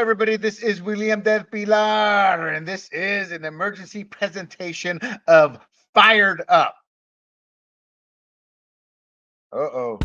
everybody. This is William Del Pilar, and this is an emergency presentation of Fired Up. Uh-oh.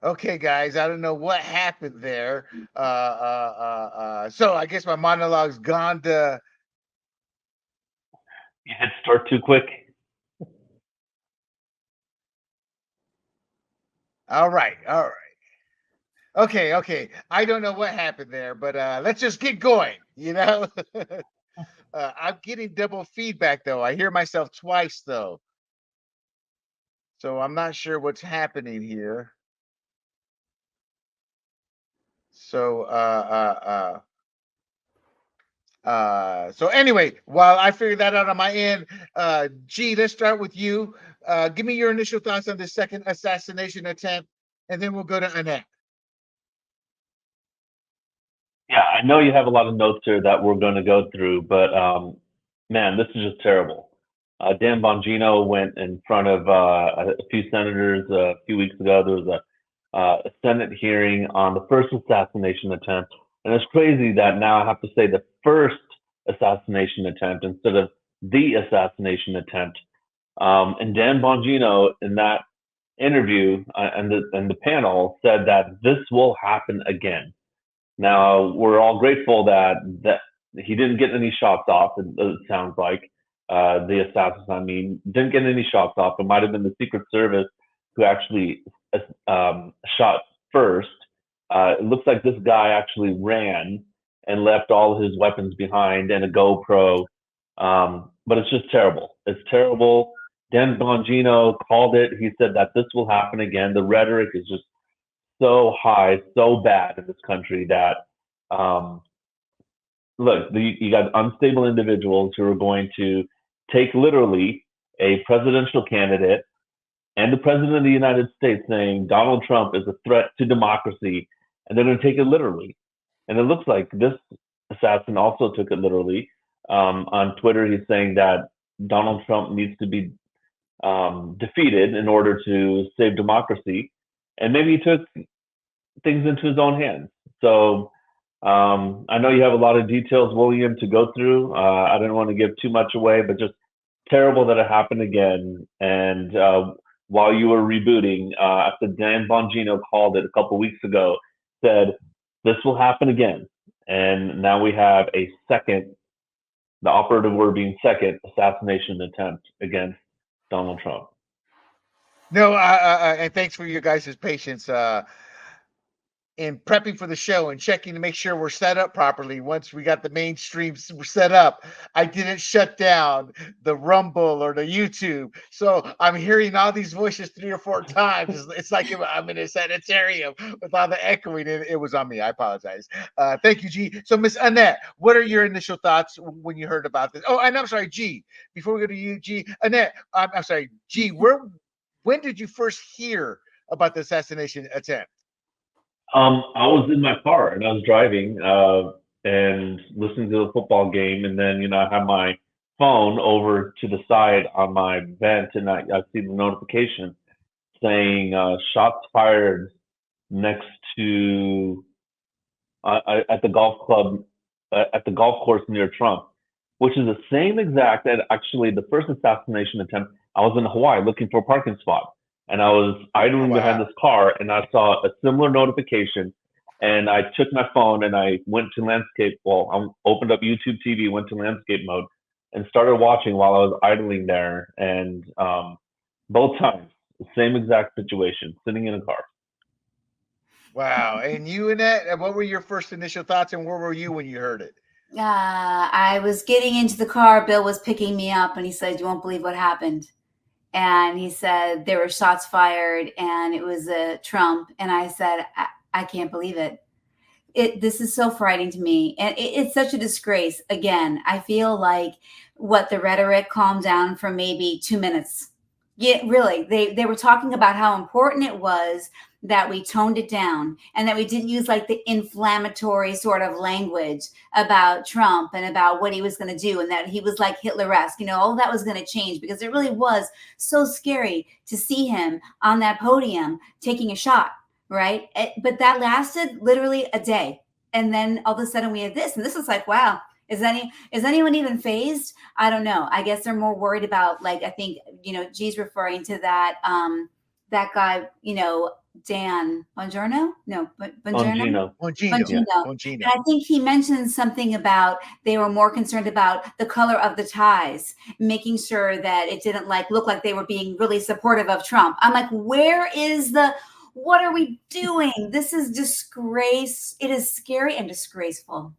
Okay, guys, I don't know what happened there. So I guess my monologue's gone to. You hit start too quick. All right. Okay. I don't know what happened there, but let's just get going. I'm getting double feedback though. I hear myself twice though, so I'm not sure what's happening here. So so anyway, while I figure that out on my end, G, let's start with you. Give me your initial thoughts on the second assassination attempt, and then we'll go to Annette. Yeah, I know you have a lot of notes here that we're going to go through, but man, this is just terrible. Dan Bongino went in front of a few senators a few weeks ago. There was a Senate hearing on the first assassination attempt, and it's crazy that now I have to say the first assassination attempt instead of the assassination attempt. And Dan Bongino in that interview and the panel said that this will happen again. Now we're all grateful that he didn't get any shots off. It sounds like the assassins, didn't get any shots off. It might have been the Secret Service who actually shot first. It looks like this guy actually ran and left all his weapons behind and a GoPro. But it's just terrible. It's terrible. Dan Bongino called it. He said that this will happen again. The rhetoric is just so high, so bad in this country that, look, you got unstable individuals who are going to take literally a presidential candidate and the president of the United States saying Donald Trump is a threat to democracy, and they're going to take it literally. And it looks like this assassin also took it literally. On Twitter, he's saying that Donald Trump needs to be defeated in order to save democracy. And maybe he took things into his own hands. So I know you have a lot of details, William, to go through. I didn't want to give too much away, but just terrible that it happened again. And while you were rebooting, after Dan Bongino called it a couple weeks ago, said, this will happen again. And now we have a second, the operative word being second, assassination attempt against Donald Trump. No, and thanks for your guys' patience in prepping for the show and checking to make sure we're set up properly. Once we got the mainstream set up, I didn't shut down the Rumble or the YouTube. So I'm hearing all these voices 3 or 4 times. It's like I'm in a sanitarium with all the echoing. It was on me. I apologize. Thank you, G. So Miss Annette, what are your initial thoughts when you heard about this? Oh, and I'm sorry, G. Before we go to you, G, Annette, I'm sorry, G, when did you first hear about the assassination attempt? I was in my car and I was driving and listening to the football game, and then I had my phone over to the side on my vent, and I see the notification saying shots fired next to at the golf club at the golf course near Trump, which is the same exact. And actually, the first assassination attempt, I was in Hawaii looking for a parking spot. And I was idling behind this car, and I saw a similar notification. And I took my phone and I went to landscape. Well, I opened up YouTube TV, went to landscape mode, and started watching while I was idling there. And both times, the same exact situation, sitting in a car. Wow. And you, Annette, what were your first initial thoughts, and where were you when you heard it? I was getting into the car. Bill was picking me up, and he said, "You won't believe what happened." And he said there were shots fired and it was Trump. And I said, I can't believe it. This is so frightening to me, and it's such a disgrace. Again, I feel like what the rhetoric calmed down for maybe 2 minutes. Yeah, really. They were talking about how important it was that we toned it down and that we didn't use like the inflammatory sort of language about Trump and about what he was going to do, and that he was like Hitler-esque. All that was going to change, because it really was so scary to see him on that podium taking a shot, right? But that lasted literally a day. And then all of a sudden we had this, and this is like, wow, is anyone even phased? I don't know. I guess they're more worried about, like, I think, G's referring to that guy, Dan Bongiorno? No, Bongiorno? Bongino. Bongino. Bongino. Bongino. And I think he mentioned something about they were more concerned about the color of the ties, making sure that it didn't look like they were being really supportive of Trump. I'm like, what are we doing? This is disgrace. It is scary and disgraceful.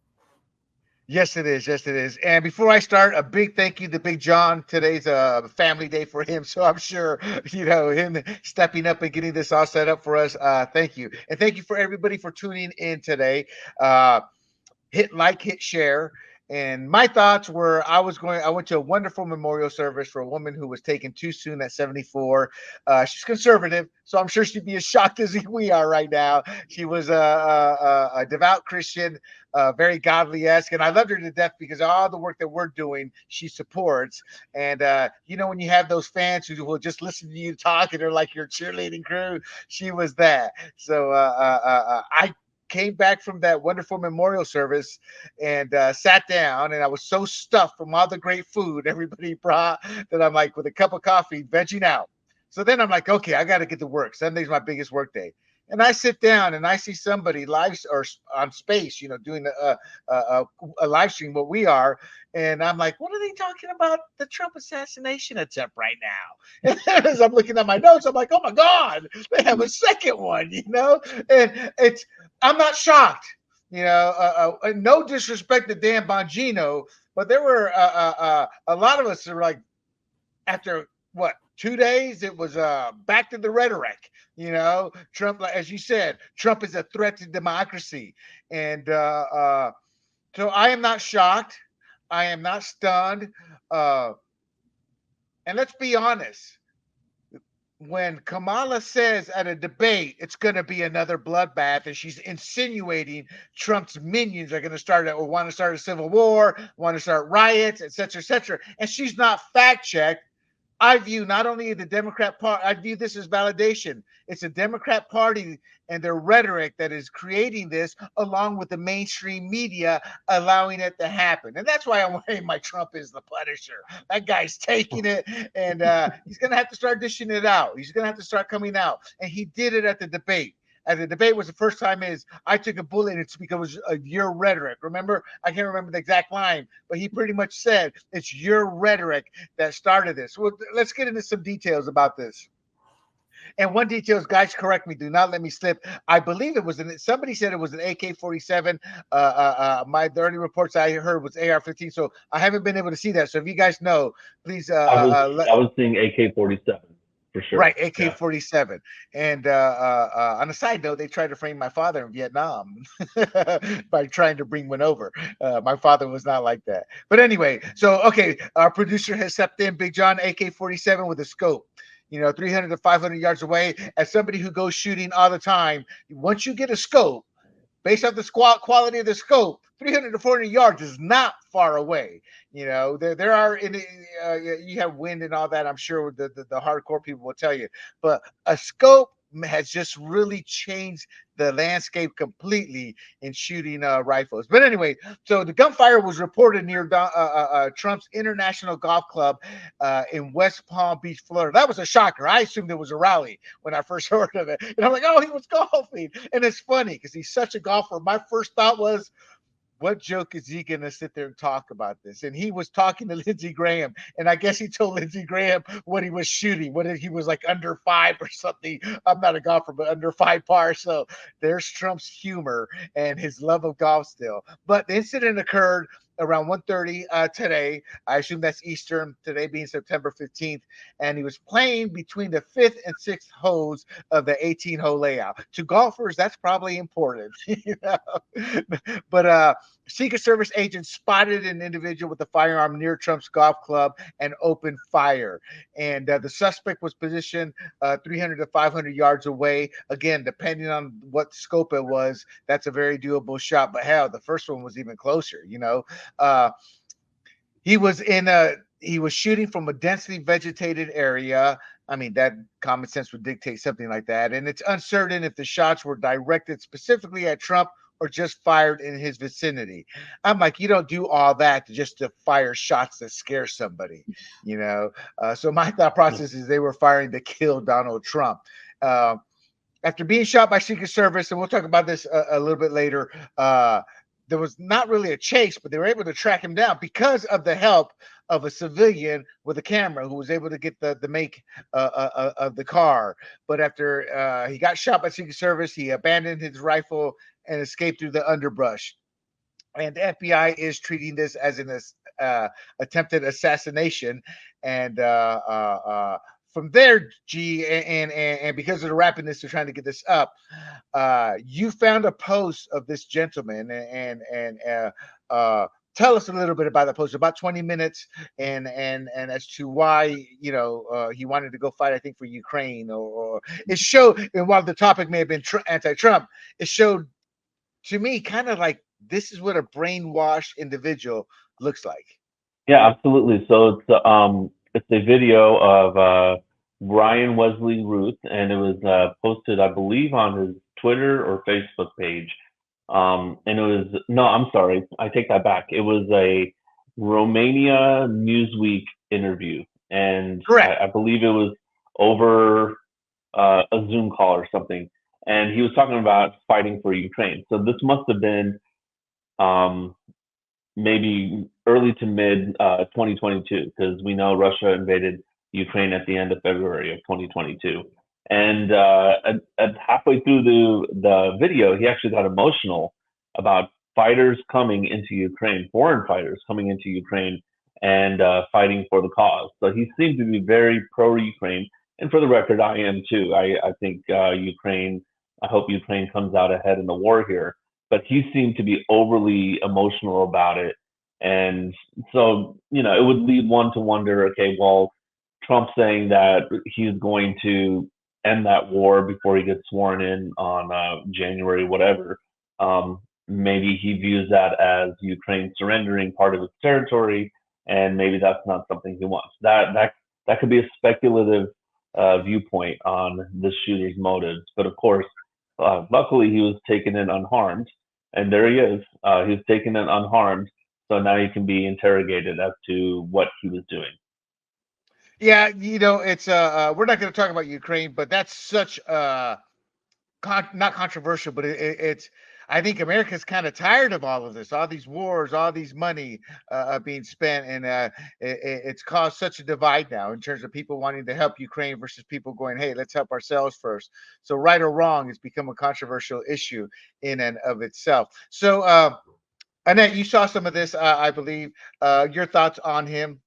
Yes, it is. Yes, it is. And before I start, a big thank you to Big John. Today's a family day for him, so I'm sure him stepping up and getting this all set up for us. Thank you, and thank you for everybody for tuning in today. Hit like, hit share. And my thoughts were, I went to a wonderful memorial service for a woman who was taken too soon at 74. She's conservative, so I'm sure she'd be as shocked as we are right now. She was a devout Christian, very godly-esque, and I loved her to death because all the work that we're doing, she supports. And when you have those fans who will just listen to you talk and they're like your cheerleading crew, she was that. So I came back from that wonderful memorial service and sat down, and I was so stuffed from all the great food everybody brought that I'm like, with a cup of coffee, vegging out. So then I'm like, okay, I got to get to work. Sunday's my biggest work day. And I sit down and I see somebody live or on Space, doing a live stream, what we are. And I'm like, what are they talking about? The Trump assassination attempt right now. And as I'm looking at my notes, I'm like, oh my God, they have a second one, And I'm not shocked. No disrespect to Dan Bongino, but there were a lot of us that were like, after what, 2 days, it was back to the rhetoric. Trump, as you said, Trump is a threat to democracy. And so I am not shocked. I am not stunned. And let's be honest. When Kamala says at a debate it's going to be another bloodbath, and she's insinuating Trump's minions are going to start or want to start a civil war, want to start riots, etc., and she's not fact checked, I view not only the Democrat Party, I view this as validation. It's the Democrat Party and their rhetoric that is creating this, along with the mainstream media allowing it to happen. And that's why I'm wearing my Trump is the Punisher. That guy's taking it, and he's going to have to start dishing it out. He's going to have to start coming out. And he did it at the debate. And the debate was the first time I took a bullet, and it's because of your rhetoric. Remember, I can't remember the exact line, but he pretty much said it's your rhetoric that started this. Well, let's get into some details about this. And one detail is, guys, correct me. Do not let me slip. I believe it was somebody said it was an AK-47. The early reports I heard was AR-15. So I haven't been able to see that. So if you guys know, please. I was seeing AK-47. For sure. Right, AK-47. Yeah. And on a side note, they tried to frame my father in Vietnam by trying to bring one over. My father was not like that. But anyway, so, okay, our producer has stepped in, Big John, AK-47 with a scope. 300 to 500 yards away. As somebody who goes shooting all the time, once you get a scope, based off the quality of the scope, 300 to 400 yards is not far away. There are you have wind and all that. I'm sure the hardcore people will tell you, but a scope has just really changed the landscape completely in shooting rifles. But anyway, so the gunfire was reported near Trump's International Golf Club in West Palm Beach, Florida. That was a shocker. I assumed it was a rally when I first heard of it. And I'm like, oh, he was golfing. And it's funny because he's such a golfer. My first thought was, what joke is he going to sit there and talk about this? And he was talking to Lindsey Graham. And I guess he told Lindsey Graham what he was shooting. What he was like under 5 or something. I'm not a golfer, but under 5 par. So there's Trump's humor and his love of golf still. But the incident occurred around 1:30 today. I assume that's Eastern, today being September 15th. And he was playing between the fifth and sixth holes of the 18-hole layout. To golfers, that's probably important. But Secret Service agents spotted an individual with a firearm near Trump's golf club and opened fire. And the suspect was positioned 300 to 500 yards away. Again, depending on what scope it was, that's a very doable shot. But hell, the first one was even closer. Uh, he was shooting from a densely vegetated area. I mean, that common sense would dictate something like that. And it's uncertain if the shots were directed specifically at Trump or just fired in his vicinity. I'm like, you don't do all that just to fire shots to scare somebody, you know. So my thought process is they were firing to kill Donald Trump. Uh, After being shot by Secret Service, and we'll talk about this a little bit later, there was not really a chase, but they were able to track him down because of the help of a civilian with a camera who was able to get the make of the car. But after he got shot by Secret Service, he abandoned his rifle and escaped through the underbrush. And the FBI is treating this as an attempted assassination. And from there, G, and because of the rapidness of trying to get this up, you found a post of this gentleman, and tell us a little bit about the post, about 20 minutes, and as to why he wanted to go fight, I think, for Ukraine, or it showed. And while the topic may have been anti-Trump, it showed to me kind of like this is what a brainwashed individual looks like. Yeah, absolutely. So it's a video of Brian Wesley Ruth, and it was posted, I believe, on his Twitter or Facebook page. And it was no, I'm sorry, I take that back. It was a Romania Newsweek interview, and Correct. I believe it was over a Zoom call or something. And he was talking about fighting for Ukraine. So this must have been um, maybe early to mid 2022, because we know Russia invaded Ukraine at the end of February of 2022. And at halfway through the video, he actually got emotional about fighters coming into Ukraine, foreign fighters coming into Ukraine and fighting for the cause. So he seemed to be very pro-Ukraine. And for the record, I am too. I think Ukraine, I hope Ukraine comes out ahead in the war here, but he seemed to be overly emotional about it. And so, it would lead one to wonder, okay, well, Trump saying that he's going to end that war before he gets sworn in on January, whatever, maybe he views that as Ukraine surrendering part of its territory, and maybe that's not something he wants. That could be a speculative viewpoint on the shooter's motives. But of course, luckily he was taken in unharmed, and there he is. He was taken in unharmed, so now he can be interrogated as to what he was doing. Yeah, it's we're not going to talk about Ukraine, but that's such not controversial, but it's. I think America's kind of tired of all of this, all these wars, all these money being spent, and it's caused such a divide now in terms of people wanting to help Ukraine versus people going, "Hey, let's help ourselves first." So, right or wrong, it's become a controversial issue in and of itself. So, Annette, you saw some of this, I believe. Your thoughts on him?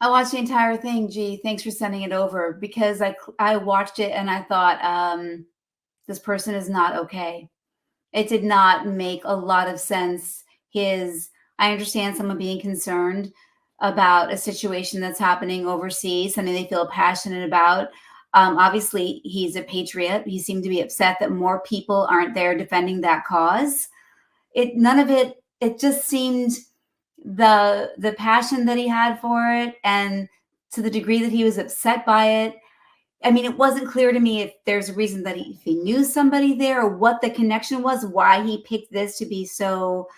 I watched the entire thing. Gee, thanks for sending it over, because I watched it and I thought, this person is not okay. It did not make a lot of sense. I understand someone being concerned about a situation that's happening overseas, something they feel passionate about. Obviously, he's a patriot. He seemed to be upset that more people aren't there defending that cause. None of it. It just seemed the passion that he had for it, and to the degree that he was upset by it. I mean, it wasn't clear to me if there's a reason that if he knew somebody there, or what the connection was, why he picked this to be so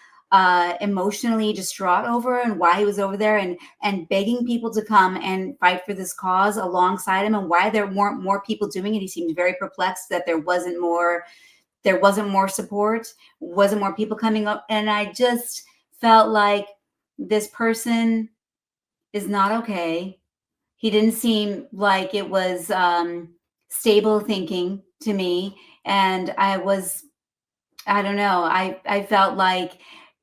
emotionally distraught over, and why he was over there and begging people to come and fight for this cause alongside him, and why there weren't more people doing it. He seemed very perplexed that there wasn't more support, wasn't more people coming up. And I just felt like this person is not okay. He didn't seem like it was stable thinking to me. And I don't know. I felt like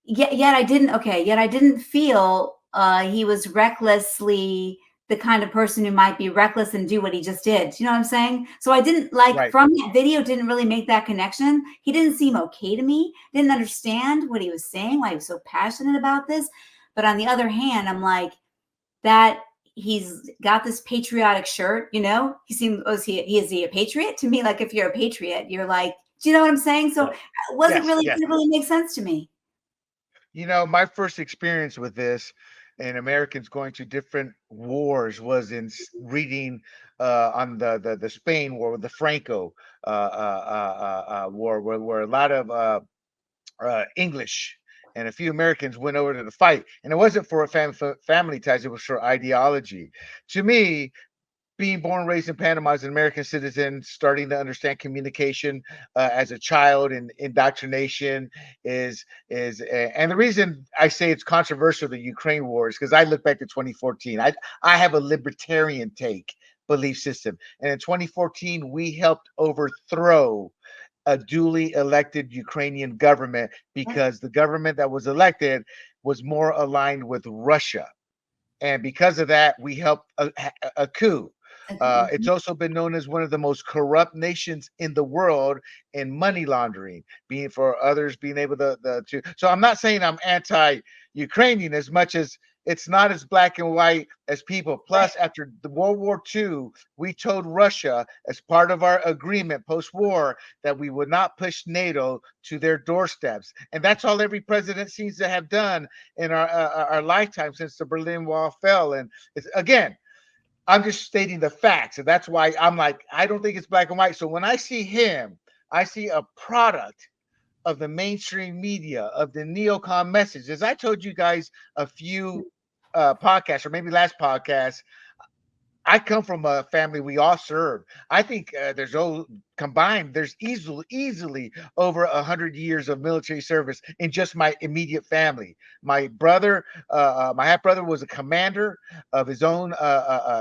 yet I didn't. Okay, yet I didn't feel he was recklessly the kind of person who might be reckless and do what he just did. Do you know what I'm saying? So I didn't like Right. from that video. Didn't really make that connection. He didn't seem okay to me. Didn't understand what he was saying. Why he was so passionate about this. But on the other hand, I'm like that. He's got this patriotic shirt. You know, he seems. Oh, is he a patriot? To me, like if you're a patriot, you're like. Do you know what I'm saying? So it wasn't Yes, really yes. didn't really make sense to me. You know, my first experience with this and Americans going to different wars was in reading on the Spain war, the Franco war, where a lot of English and a few Americans went over to the fight, and it wasn't for family ties; it was for ideology. To me, being born and raised in Panama as an American citizen, starting to understand communication as a child and indoctrination and the reason I say it's controversial, the Ukraine war, is because I look back to 2014. I have a libertarian belief system, and in 2014 we helped overthrow a duly elected Ukrainian government because the government that was elected was more aligned with Russia. And because of that, we helped a coup. It's also been known as one of the most corrupt nations in the world in money laundering, being for others being able to. So I'm not saying I'm anti-Ukrainian as much as it's not as black and white as people. Plus, after the World War II, we told Russia as part of our agreement post-war that we would not push NATO to their doorsteps, and that's all every president seems to have done in our lifetime since the Berlin Wall fell. And it's again, I'm just stating the facts, and that's why I'm like, I don't think it's black and white. So when I see him, I see a product of the mainstream media, of the neocon message. As I told you guys a few podcasts, or maybe last podcast, I come from a family we all served. I think combined, there's easily over 100 years of military service in just my immediate family. My brother, my half brother, was a commander of his own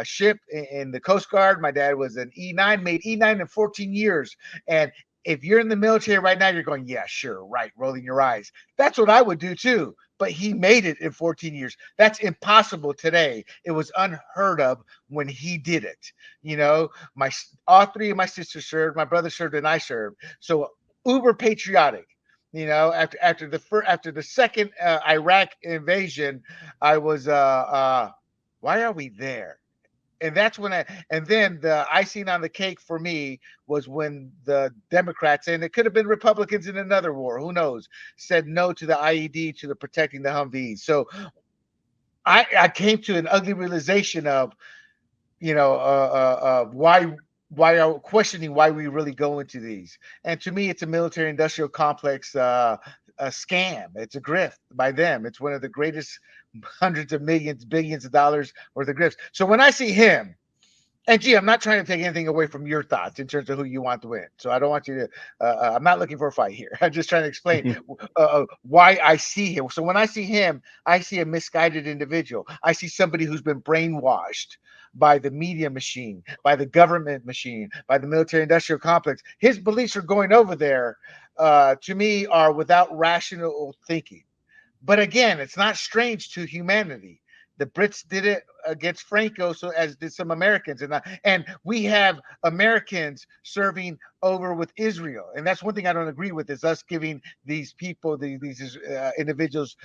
ship in the Coast Guard. My dad was an E9, made E9 in 14 years, and if you're in the military right now, you're going, yeah, sure, right, rolling your eyes. That's what I would do too. But he made it in 14 years. That's impossible today. It was unheard of when he did it. You know, all three of my sisters served, my brother served, and I served. So uber patriotic. You know, after the second Iraq invasion, I was why are we there? And that's when and then the icing on the cake for me was when the Democrats, and it could have been Republicans in another war, who knows, said no to the IED, to the protecting the Humvees. So I came to an ugly realization of, you know, why are questioning why we really go into these. And to me, it's a military industrial complex, a scam. It's a grift by them. It's one of the greatest hundreds of millions, billions of dollars worth of grifts. So when I see him, and gee, I'm not trying to take anything away from your thoughts in terms of who you want to win. So I don't want you to. I'm not looking for a fight here. I'm just trying to explain why I see him. So when I see him, I see a misguided individual. I see somebody who's been brainwashed by the media machine, by the government machine, by the military-industrial complex. His beliefs are going over there. To me, are without rational thinking. But again, it's not strange to humanity. The Brits did it against Franco, so as did some Americans, and we have Americans serving over with Israel, and that's one thing I don't agree with, is us giving these people, these individuals,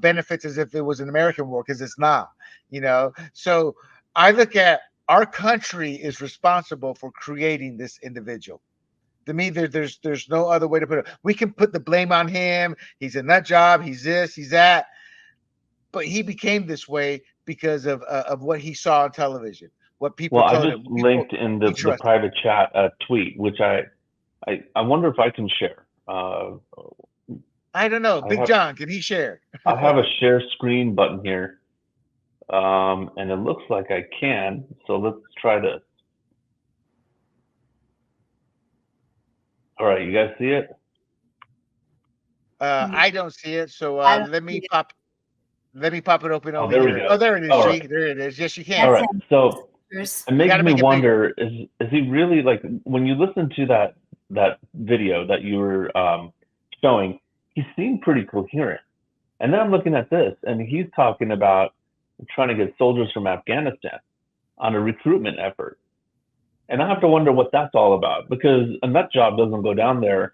benefits as if it was an American war, because it's not, you know. So I look at our country is responsible for creating this individual. To me, there's no other way to put it. We can put the blame on him. He's a nut job. He's this. He's that. But he became this way because of what he saw on television, what people Well, I told just him, people linked in he the trusted. private chat a tweet, which I wonder if I can share. I don't know. I Big have John, can he share? I have a share screen button here, and it looks like I can. So let's try this. All right, you guys see it? I don't see it, so I don't let see me it. pop it open Oh, over there we here. Oh, go. there it is, All G. right. There it is. Yes, you All can. That's right. him. So There's- it You makes got to me make it bigger. wonder: is he really, like, when you listen to that video that you were showing? He seemed pretty coherent. And then I'm looking at this, and he's talking about trying to get soldiers from Afghanistan on a recruitment effort. And I have to wonder what that's all about, because a nut job doesn't go down there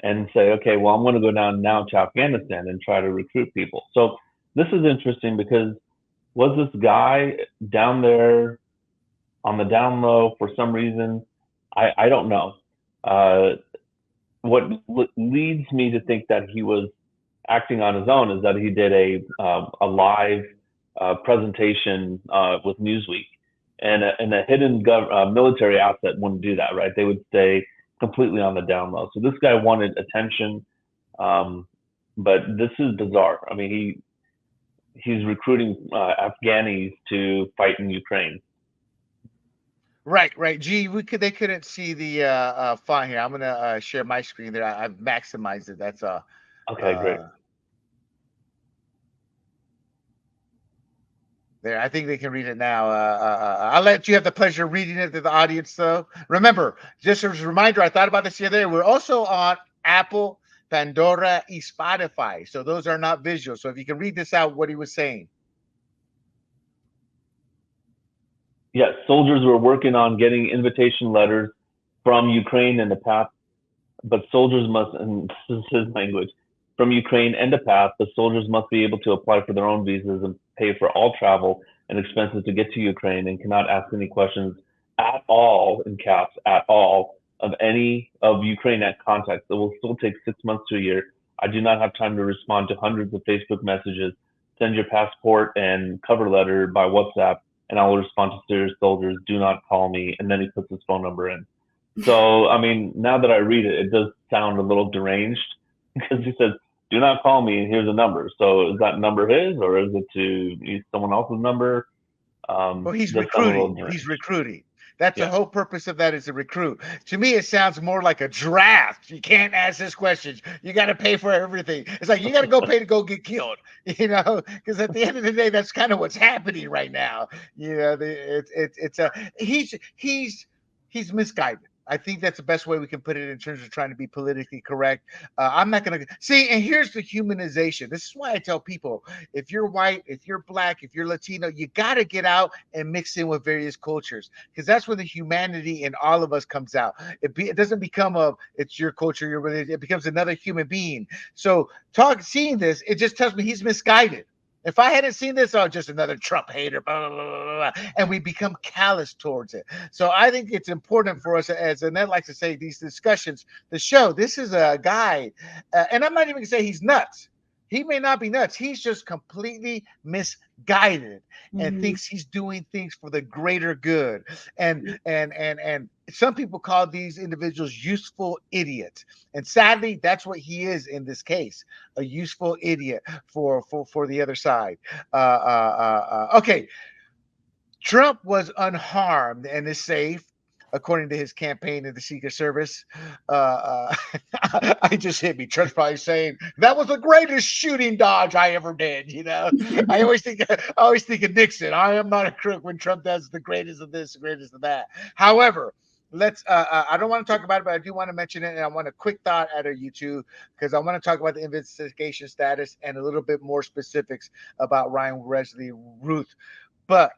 and say, okay, well, I'm going to go down now to Afghanistan and try to recruit people. So this is interesting, because was this guy down there on the down low for some reason? I don't know. What leads me to think that he was acting on his own is that he did a live presentation with Newsweek, and a hidden military asset wouldn't do that, right? They would stay completely on the down low. So this guy wanted attention, but this is bizarre. I mean, he's recruiting Afghanis to fight in Ukraine. Right. Gee, they couldn't see the font here. I'm gonna share my screen there. I've maximized it. That's Okay, great. There, I think they can read it now. I'll let you have the pleasure of reading it to the audience, though. Remember, just as a reminder, I thought about this the other day. We're also on Apple, Pandora, and Spotify. So those are not visual. So if you can read this out, what he was saying. Yes, soldiers were working on getting invitation letters from Ukraine in the past, but soldiers must, and this is his language, from Ukraine and the past, the soldiers must be able to apply for their own visas and pay for all travel and expenses to get to Ukraine, and cannot ask any questions at all, in caps, at all, of any of Ukraine at contact. It will still take 6 months to a year. I do not have time to respond to hundreds of Facebook messages. Send your passport and cover letter by WhatsApp, and I will respond to serious soldiers. Do not call me. And then he puts his phone number in. So, I mean, now that I read it, it does sound a little deranged, because he says, do not call me, and here's a number. So is that number his, or is it to use someone else's number? Well, he's recruiting. He's recruiting. That's the whole purpose of that, is to recruit. To me, it sounds more like a draft. You can't ask this questions. You got to pay for everything. It's like you got to go pay to go get killed, because at the end of the day, that's kind of what's happening right now. He's misguided. I think that's the best way we can put it in terms of trying to be politically correct. I'm not going to see. And here's the humanization. This is why I tell people, if you're white, if you're black, if you're Latino, you got to get out and mix in with various cultures, because that's where the humanity in all of us comes out. It doesn't become it's your culture, your religion. It becomes another human being. So seeing this, it just tells me he's misguided. If I hadn't seen this, just another Trump hater, blah, blah, blah, blah, and we become callous towards it. So I think it's important for us, as Annette likes to say, these discussions, the show, this is a guy, and I'm not even going to say he's nuts. He may not be nuts. He's just completely misguided and thinks he's doing things for the greater good. And some people call these individuals useful idiots. And sadly, that's what he is in this case, a useful idiot for the other side. Okay. Trump was unharmed and is safe, according to his campaign and the Secret Service. I just hit me. Trump's probably saying that was the greatest shooting dodge I ever did. I always think of Nixon. I am not a crook when Trump does the greatest of this, the greatest of that. However, let's. I don't want to talk about it, but I do want to mention it, and I want a quick thought out of you two, because I want to talk about the investigation status and a little bit more specifics about Ryan Wesley Ruth, but.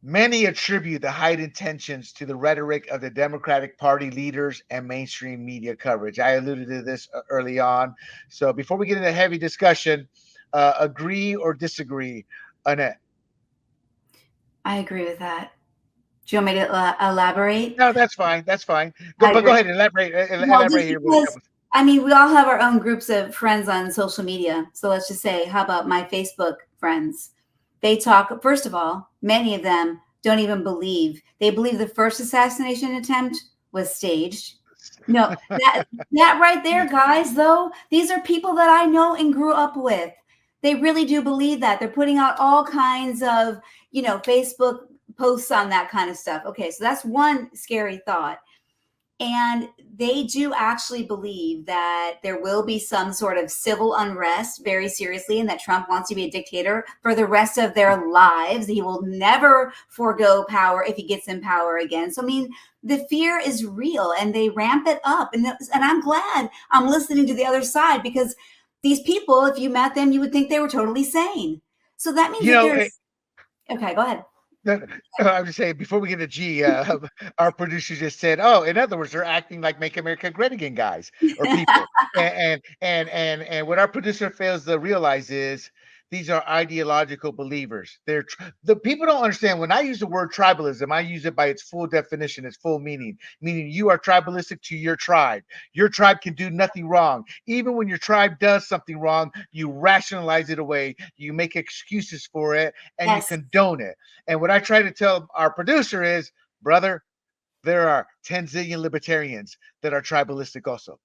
Many attribute the heightened tensions to the rhetoric of the Democratic Party leaders and mainstream media coverage. I alluded to this early on. So before we get into heavy discussion, agree or disagree, Annette? I agree with that. Do you want me to elaborate? No, that's fine. That's fine. Go ahead and elaborate. Elaborate here. I mean, we all have our own groups of friends on social media. So let's just say, how about my Facebook friends? They talk, first of all, many of them don't even believe. They believe the first assassination attempt was staged. No, that right there, guys, though, these are people that I know and grew up with. They really do believe that. They're putting out all kinds of, Facebook posts on that kind of stuff. Okay, so that's one scary thought. And they do actually believe that there will be some sort of civil unrest very seriously, and that Trump wants to be a dictator for the rest of their lives. He will never forego power if he gets in power again. So, I mean, the fear is real, and they ramp it up. And I'm glad I'm listening to the other side, because these people, if you met them, you would think they were totally sane. So that means You that know, there's okay, go ahead. no, I'm just saying before we get to G, our producer just said, "Oh, in other words, they're acting like Make America Great Again guys or people." And what our producer fails to realize is these are ideological believers. The people don't understand when I use the word tribalism, I use it by its full definition, its full meaning, meaning you are tribalistic to your tribe. Your tribe can do nothing wrong. Even when your tribe does something wrong, you rationalize it away, you make excuses for it, and you Yes. condone it. And what I try to tell our producer is, brother, there are 10 zillion libertarians that are tribalistic also.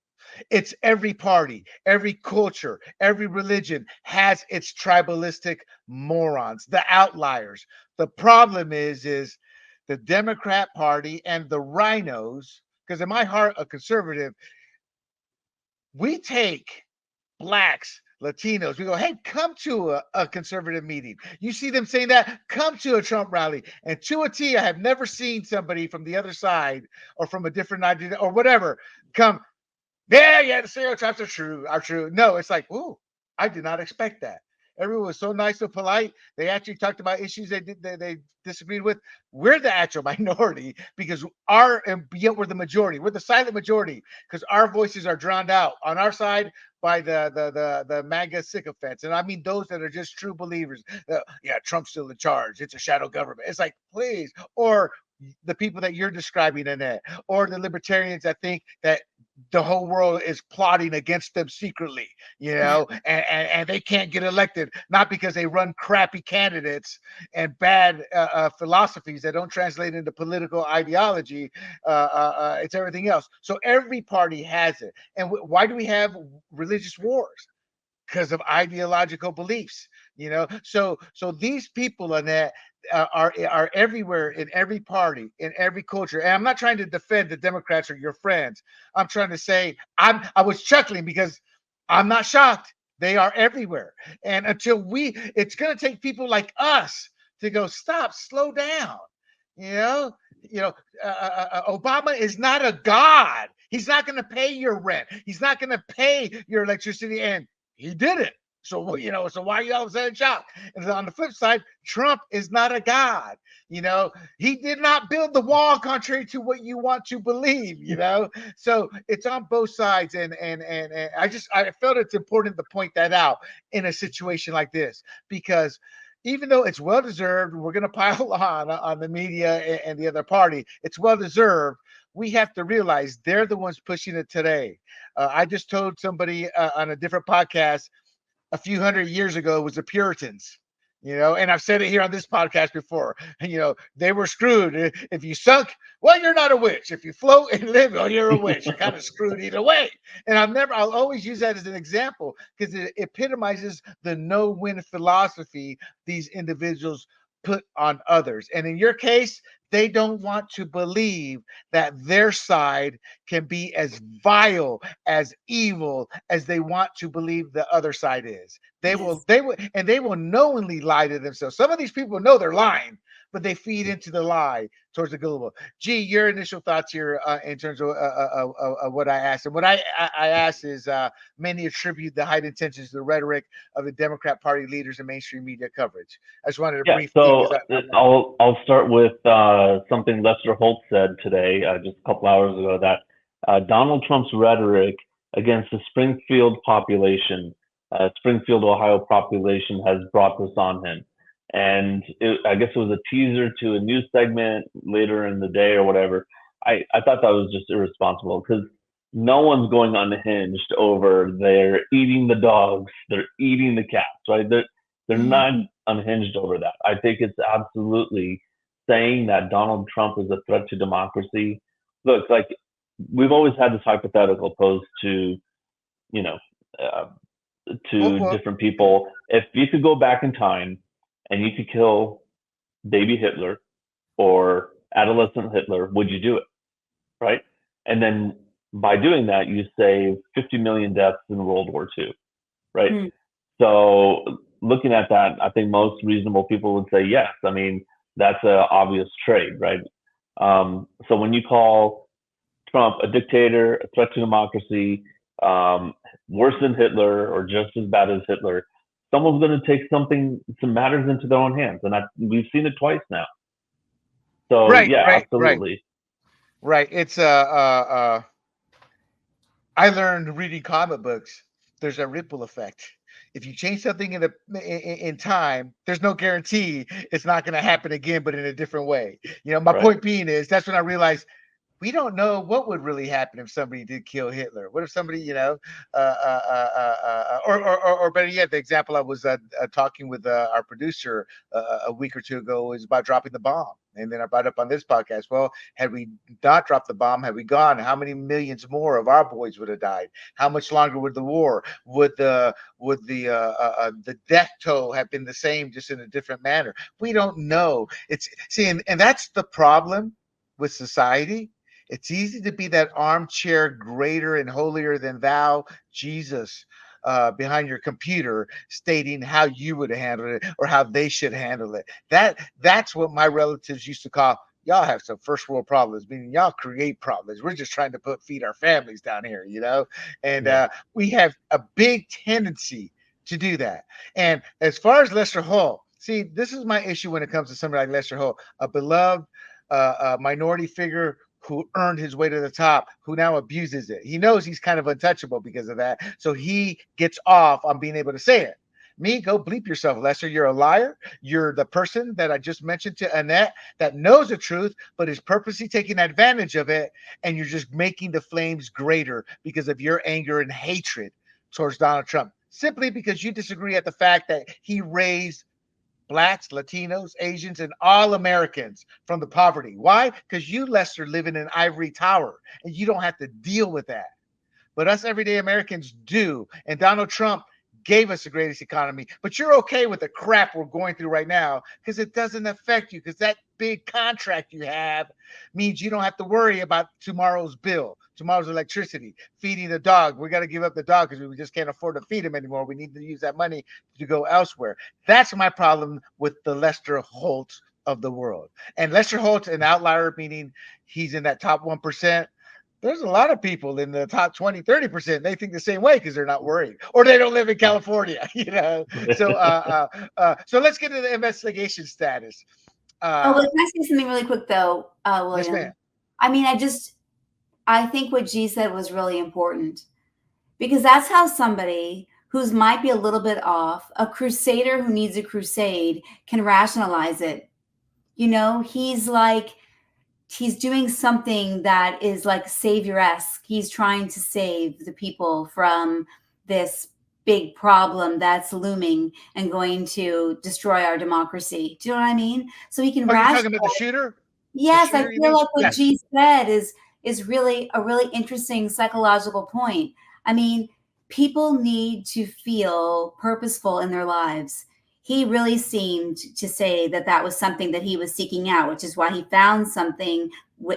It's every party, every culture, every religion has its tribalistic morons, the outliers. The problem is the Democrat Party and the rhinos, because in my heart, a conservative, we take blacks, Latinos. We go, hey, come to a conservative meeting. You see them saying that, come to a Trump rally. And to a T, I have never seen somebody from the other side or from a different idea or whatever come, yeah, the stereotypes are true. No, it's like, ooh, I did not expect that. Everyone was so nice and polite. They actually talked about issues they disagreed with. We're the actual minority because yet we're the majority. We're the silent majority because our voices are drowned out on our side by the MAGA sycophants. And I mean those that are just true believers. Yeah, Trump's still in charge. It's a shadow government. It's like, please. Or the people that you're describing in that, or the libertarians that think that the whole world is plotting against them secretly, and they can't get elected, not because they run crappy candidates and bad philosophies that don't translate into political ideology. It's everything else. So every party has it. And why do we have religious wars? Because of ideological beliefs, so these people in that are everywhere in every party, in every culture. And I'm not trying to defend the Democrats or your friends. I'm trying to say I was chuckling because I'm not shocked. They are everywhere. And it's going to take people like us to go, stop, slow down. You know, Obama is not a god. He's not going to pay your rent. He's not going to pay your electricity, and he did it. So so why are you all of a sudden shocked? And on the flip side, Trump is not a god. He did not build the wall, contrary to what you want to believe. So it's on both sides, and I felt it's important to point that out in a situation like this, because even though it's well deserved, we're going to pile on the media and the other party. It's well deserved. We have to realize they're the ones pushing it today. I just told somebody on a different podcast a few hundred years ago was the Puritans. And I've said it here on this podcast before. They were screwed. If you sunk, well, you're not a witch. If you float and live, well, you're a witch. You're kind of screwed either way. And I'll always use that as an example because it epitomizes the no-win philosophy these individuals put on others. And in your case, they don't want to believe that their side can be as vile, as evil as they want to believe the other side is. They will knowingly lie to themselves. Some of these people know they're lying, but they feed into the lie towards the global. G, your initial thoughts here in terms of what I asked. And what I asked is many attribute the high intentions to the rhetoric of the Democrat Party leaders and mainstream media coverage. I just wanted to briefly. So I'll start with something Lester Holt said today, just a couple hours ago, that Donald Trump's rhetoric against the Springfield population, Springfield, Ohio population, has brought this on him. And I guess it was a teaser to a news segment later in the day or whatever. I thought that was just irresponsible because no one's going unhinged over they're eating the dogs, they're eating the cats, right? They're not unhinged over that. I think it's absolutely saying that Donald Trump is a threat to democracy. Look, like we've always had this hypothetical posed to, different people. If you could go back in time and you could kill baby Hitler or adolescent Hitler, would you do it? Right? And then by doing that, you save 50 million deaths in World War II, right? So looking at that, I think most reasonable people would say yes. I mean, that's an obvious trade, right? So when you call Trump a dictator, a threat to democracy, worse than Hitler or just as bad as Hitler, someone's going to take some matters into their own hands, and we've seen it twice now. So Right, yeah, right, right, absolutely. right. It's I learned reading comic books. There's a ripple effect. If you change something in time, there's no guarantee it's not going to happen again, but in a different way. My Right. point being is that's when I realized we don't know what would really happen if somebody did kill Hitler. What if somebody, or better yet, the example I was talking with our producer a week or two ago was about dropping the bomb. And then I brought up on this podcast, well, had we not dropped the bomb, had we gone, how many millions more of our boys would have died? How much longer would the war, would the death toll have been the same, just in a different manner? We don't know. And that's the problem with society. It's easy to be that armchair greater and holier than thou, Jesus, behind your computer, stating how you would handle it or how they should handle it. That's what my relatives used to call, y'all have some first world problems, meaning y'all create problems. We're just trying to feed our families down here, And we have a big tendency to do that. And as far as Lester Holt, see, this is my issue when it comes to somebody like Lester Holt, a beloved minority figure who earned his way to the top, who now abuses it. He knows he's kind of untouchable because of that. So he gets off on being able to say it. Me, go bleep yourself, Lester. You're a liar. You're the person that I just mentioned to Annette that knows the truth, but is purposely taking advantage of it. And you're just making the flames greater because of your anger and hatred towards Donald Trump, simply because you disagree at the fact that he raised Blacks, Latinos, Asians, and all Americans from the poverty. Why? Because you, Lester, live in an ivory tower and you don't have to deal with that. But us everyday Americans do. And Donald Trump gave us the greatest economy. But you're okay with the crap we're going through right now because it doesn't affect you, because that big contract you have means you don't have to worry about tomorrow's bill, tomorrow's electricity, feeding the dog. We got to give up the dog because we just can't afford to feed him anymore. We need to use that money to go elsewhere. That's my problem with the Lester Holt of the world. And Lester Holt, an outlier, meaning he's in that top 1%. There's a lot of people in the top 20, 30%. They think the same way because they're not worried, or they don't live in California, So let's get to the investigation status. But can I say something really quick though, William? Yes, ma'am. I mean, I think what G said was really important, because that's how somebody who's might be a little bit off, a crusader who needs a crusade, can rationalize it. He's doing something that is like savior-esque. He's trying to save the people from this big problem that's looming and going to destroy our democracy. Do you know what I mean? So he can rationalize. You're talking about the shooter? Yes, I feel like what G said is really a really interesting psychological point. I mean, people need to feel purposeful in their lives. He really seemed to say that was something that he was seeking out, which is why he found something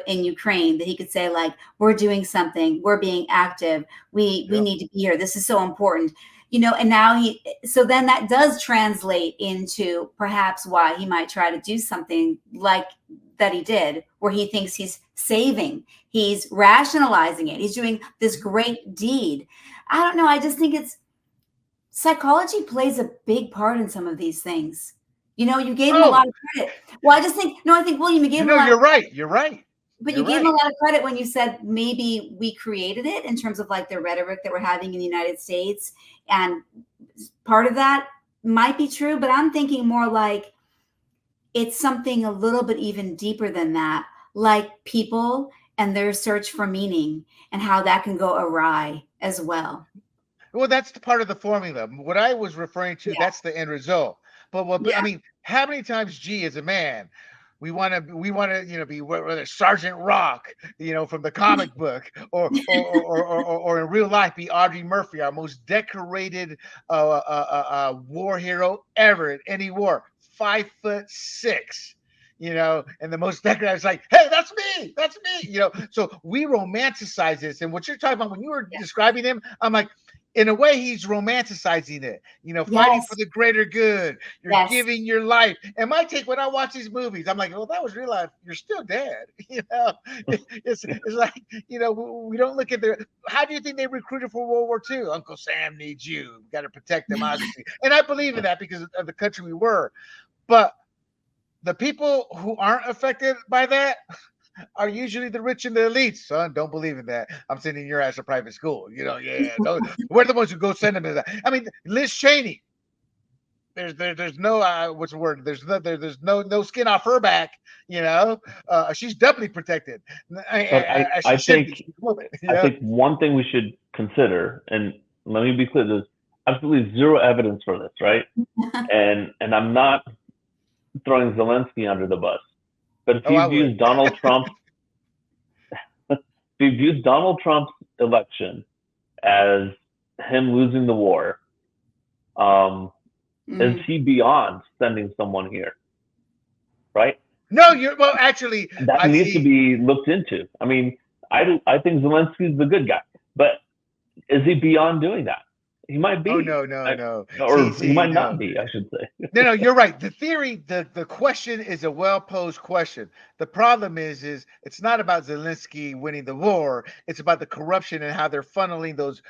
in Ukraine that he could say, like, we're doing something, we're being active, we need to be here, this is so important, and now so then that does translate into perhaps why he might try to do something like that he did, where he thinks he's saving, he's rationalizing it, he's doing this great deed. I don't know, I just think psychology plays a big part in some of these things. You gave him a lot of credit. Well, I think William, you gave him a lot. You're right. You're right. But you gave him a lot of credit when you said maybe we created it in terms of like the rhetoric that we're having in the United States. And part of that might be true, but I'm thinking more like it's something a little bit even deeper than that, like people and their search for meaning and how that can go awry as well. Well, that's the part of the formula. What I was referring to, that's the end result. But I mean, how many times, G, as a man, we want to, be whether Sergeant Rock, from the comic book, or in real life, be Audrey Murphy, our most decorated war hero ever in any war, 5'6". And the most decorated is like, hey, that's me. So we romanticize this. And what you're talking about when you were describing him, I'm like, in a way, he's romanticizing it, fighting for Yes. the greater good. You're Yes. giving your life. And my take when I watch these movies, I'm like, well, that was real life. You're still dead. It's like, we don't look at how do you think they recruited for World War II? Uncle Sam needs you. Got to protect them, obviously. And I believe in that because of the country we were. But the people who aren't affected by that are usually the rich and the elites. Son, don't believe in that. I'm sending your ass to private school. We're the ones who go send them to that. I mean, Liz Cheney. There's no what's the word? There's no skin off her back. She's doubly protected. But She I should think be. I think one thing we should consider, and let me be clear, there's absolutely zero evidence for this, right? And I'm not throwing Zelensky under the bus, but if Oh, he I views would. Donald Trump, if he views Donald Trump's election as him losing the war, is he beyond sending someone here, right? No, well. Actually, That I needs to see. be looked into. I mean, I think Zelensky's the good guy, but is he beyond doing that? He might Oh, be, no. or he See, might no. not be, I should say. No, you're right. The theory, the question is a well-posed question. The problem is it's not about Zelensky winning the war. It's about the corruption and how they're funneling those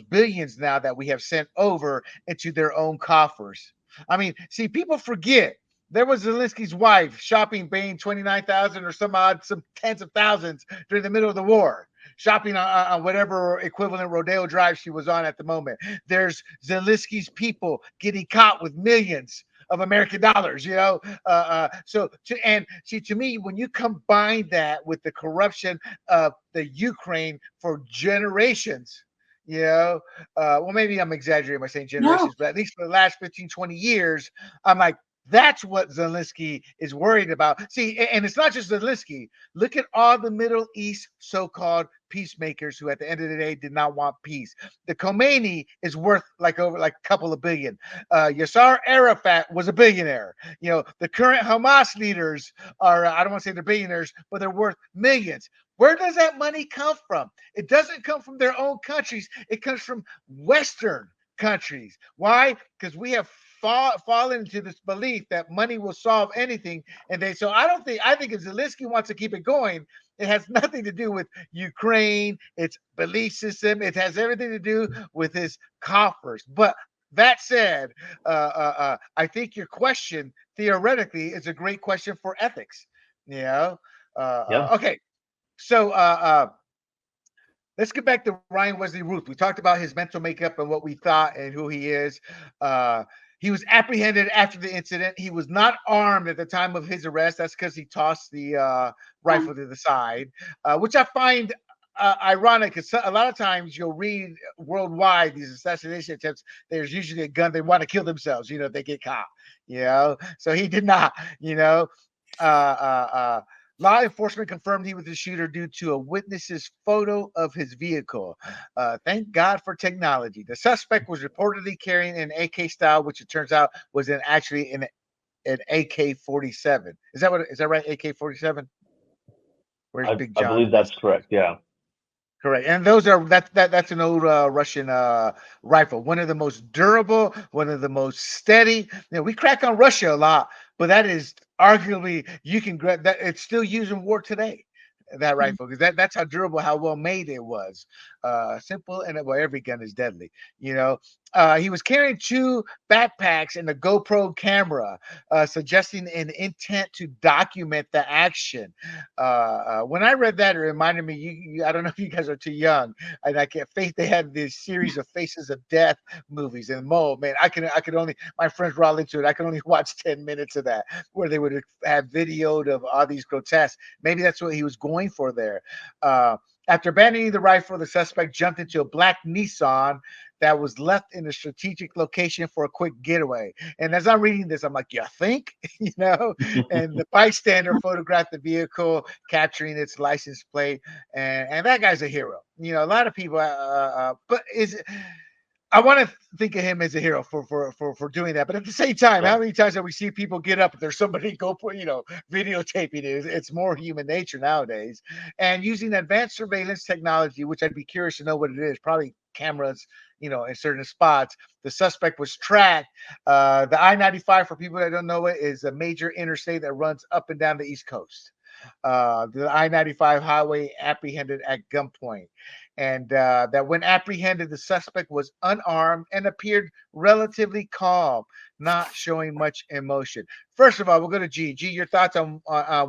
billions now that we have sent over into their own coffers. I mean, see, people forget there was Zelensky's wife shopping, paying 29,000 or some tens of thousands during the middle of the war. Shopping on whatever equivalent Rodeo Drive she was on at the moment. There's Zelensky's people getting caught with millions of American dollars, to me, when you combine that with the corruption of the Ukraine for generations, well, maybe I'm exaggerating by saying No. generations, but at least for the last 15, 20 years, I'm like, that's what Zelensky is worried about. See, and it's not just Zelensky. Look at all the Middle East so-called peacemakers who, at the end of the day, did not want peace. The Khomeini is worth over a couple of billion. Yasser Arafat was a billionaire. The current Hamas leaders are, I don't want to say they're billionaires, but they're worth millions. Where does that money come from? It doesn't come from their own countries. It comes from Western countries. Why? Because we have fallen into this belief that money will solve anything. So I think if Zelensky wants to keep it going, it has nothing to do with Ukraine, its belief system. It has everything to do with his coffers. But that said, I think your question theoretically is a great question for ethics. Yeah. Okay. So let's get back to Ryan Wesley Ruth. We talked about his mental makeup and what we thought and who he is. He was apprehended after the incident. He was not armed at the time of his arrest. That's because he tossed the rifle to the side, which I find ironic. Because a lot of times you'll read worldwide these assassination attempts. There's usually a gun. They want to kill themselves. If they get caught. So he did not. Law enforcement confirmed he was the shooter due to a witness's photo of his vehicle. Thank God for technology. The suspect was reportedly carrying an AK style, which it turns out was actually an AK-47. Is that right? AK-47? Where's Big I John believe in this? that's correct. Yeah. Correct. And that's an old Russian rifle. One of the most durable, one of the most steady. We crack on Russia a lot, but that is arguably you can grab that. It's still used in war today. That rifle, because that's how durable, how well made it was. Simple, and every gun is deadly. He was carrying 2 backpacks and a GoPro camera, suggesting an intent to document the action. When I read that, it reminded me. I don't know if you guys are too young, and I can't. They had this series of Faces of Death movies, and man, I could only. My friends were all into it. I could only watch 10 minutes of that, where they would have videoed of all these grotesques. Maybe that's what he was going for there. After abandoning the rifle, the suspect jumped into a black Nissan that was left in a strategic location for a quick getaway. And as I'm reading this, I'm like, you think? And the bystander photographed the vehicle, capturing its license plate. And that guy's a hero. A lot of people, but I want to think of him as a hero for doing that. But at the same time, how many times have we seen people get up? There's somebody videotaping it. It's more human nature nowadays. And using advanced surveillance technology, which I'd be curious to know what it is, probably cameras, in certain spots. The suspect was tracked. The I-95, for people that don't know it, is a major interstate that runs up and down the East Coast. The I-95 highway apprehended at gunpoint. And that when apprehended, the suspect was unarmed and appeared relatively calm, not showing much emotion. First of all, we'll go to G. G, your thoughts on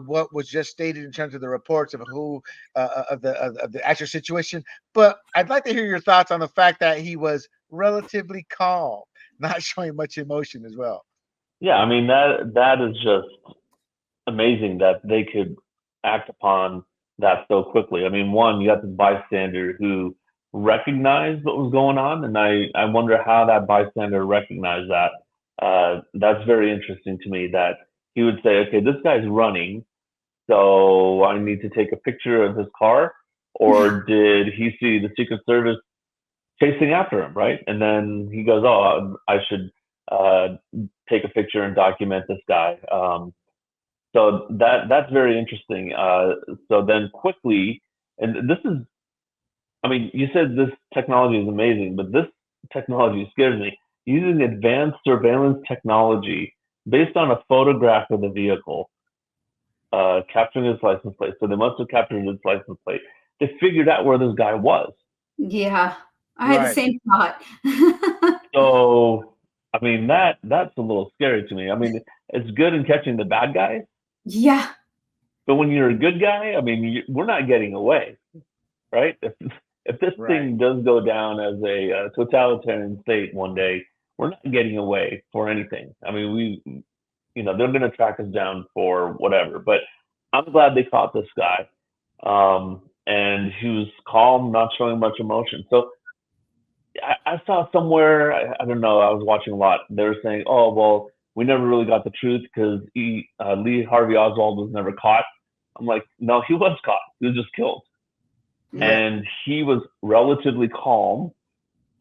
what was just stated in terms of the reports of who of the actual situation. But I'd like to hear your thoughts on the fact that he was relatively calm, not showing much emotion as well. Yeah, I mean that is just amazing that they could act upon that so quickly. I mean, one, you got this bystander who recognized what was going on, and I wonder how that bystander recognized that. That's very interesting to me that he would say, okay, this guy's running, so I need to take a picture of his car, or did he see the Secret Service chasing after him, right? And then he goes, oh, I should take a picture and document this guy. So that's very interesting. So then quickly, and this is, I mean, you said this technology is amazing, but this technology scares me. Using advanced surveillance technology based on a photograph of the vehicle, capturing his license plate. So they must have captured his license plate. They figured out where this guy was. Yeah, I had the same thought. So, I mean, that's a little scary to me. I mean, it's good in catching the bad guys. Yeah. But when you're a good guy, I mean, we're not getting away, right? If this thing does go down as a totalitarian state one day, we're not getting away for anything. I mean, they're going to track us down for whatever. But I'm glad they caught this guy, and he was calm, not showing much emotion. So I saw somewhere, I don't know, I was watching a lot. They were saying, oh, well, we never really got the truth because Lee Harvey Oswald was never caught. I'm like, no, he was caught. He was just killed. Yeah. And he was relatively calm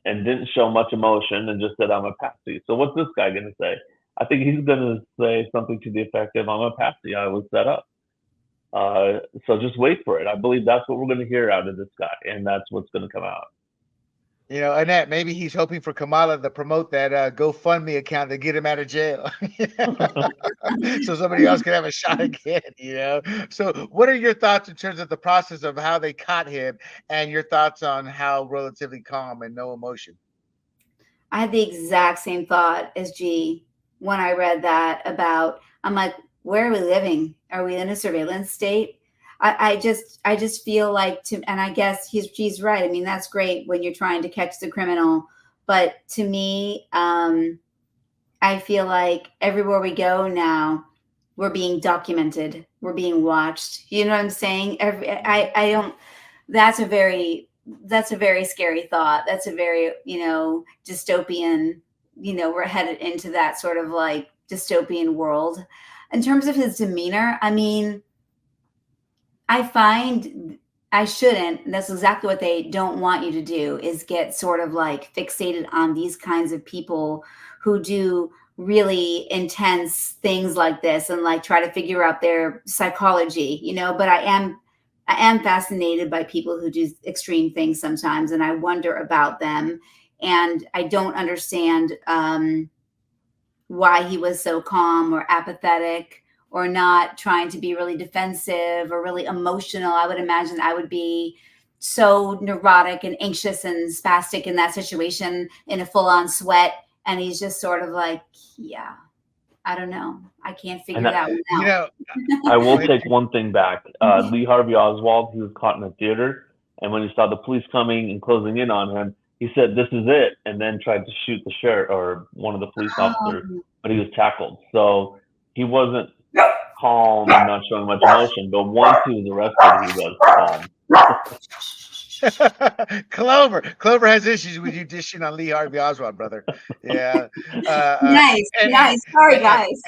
and didn't show much emotion and just said, I'm a patsy. So what's this guy going to say? I think he's going to say something to the effect of, I'm a patsy. I was set up. So just wait for it. I believe that's what we're going to hear out of this guy, and that's what's going to come out. Annette, maybe he's hoping for Kamala to promote that GoFundMe account to get him out of jail. So somebody else can have a shot again, So what are your thoughts in terms of the process of how they caught him and your thoughts on how relatively calm and no emotion? I had the exact same thought as G when I read that I'm like, where are we living? Are we in a surveillance state? I just feel like and I guess she's right. I mean, that's great when you're trying to catch the criminal, but to me, I feel like everywhere we go now, we're being documented, we're being watched. You know what I'm saying? I don't. That's a very scary thought. That's a very dystopian. We're headed into that sort of like dystopian world. In terms of his demeanor, I mean, I find I shouldn't. And that's exactly what they don't want you to do, is get sort of like fixated on these kinds of people who do really intense things like this and like try to figure out their psychology, but I am fascinated by people who do extreme things sometimes, and I wonder about them. And I don't understand why he was so calm or apathetic or not trying to be really defensive or really emotional. I would imagine I would be so neurotic and anxious and spastic in that situation, in a full-on sweat. And he's just sort of like, yeah, I don't know. I can't figure that one out. I will take one thing back. Lee Harvey Oswald, he was caught in a theater. And when he saw the police coming and closing in on him, he said, this is it. And then tried to shoot the sheriff or one of the police officers, but he was tackled. So he wasn't calm and not showing much emotion. But once he was arrested, he was calm. Clover has issues with you dishing on Lee Harvey Oswald, brother. Yeah. Nice. Sorry, guys.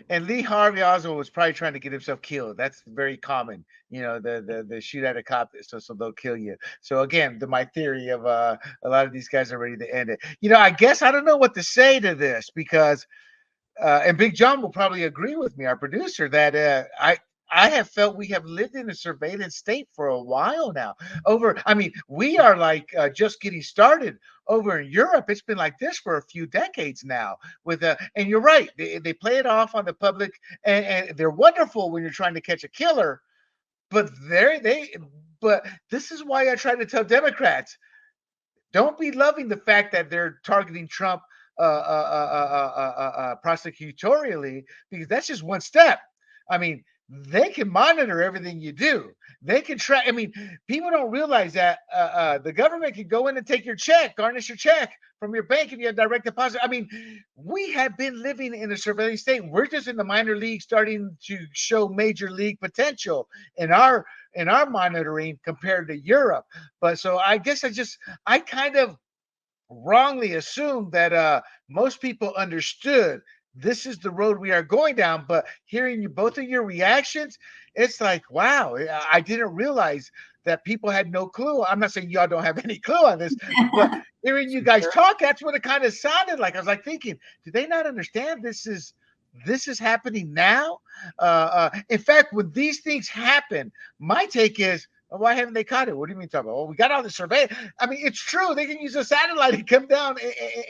And Lee Harvey Oswald was probably trying to get himself killed. That's very common, the shoot at a cop, so they'll kill you. So again, my theory of a lot of these guys are ready to end it. I guess I don't know what to say to this because, and Big John will probably agree with me, our producer, that I have felt we have lived in a surveillance state for a while now. We are like just getting started. Over in Europe, it's been like this for a few decades now. And you're right, they play it off on the public, and they're wonderful when you're trying to catch a killer. But but this is why I try to tell Democrats, don't be loving the fact that they're targeting Trump prosecutorially, because that's just one step. I mean, they can monitor everything you do. They can track. I mean, people don't realize that the government can go in and take your check, garnish your check from your bank if you have direct deposit. I mean, we have been living in a surveillance state. We're just in the minor league, starting to show major league potential in our monitoring compared to Europe. But so I guess I kind of wrongly assumed that most people understood this is the road we are going down. But hearing both of your reactions, it's like, wow, I didn't realize that people had no clue. I'm not saying y'all don't have any clue on this, but hearing you guys talk, that's what it kind of sounded like. I was like thinking, do they not understand this is happening now? In fact, when these things happen, my take is, why haven't they caught it? What do you mean talking about? Well, we got all the surveillance. I mean, it's true. They can use a satellite and come down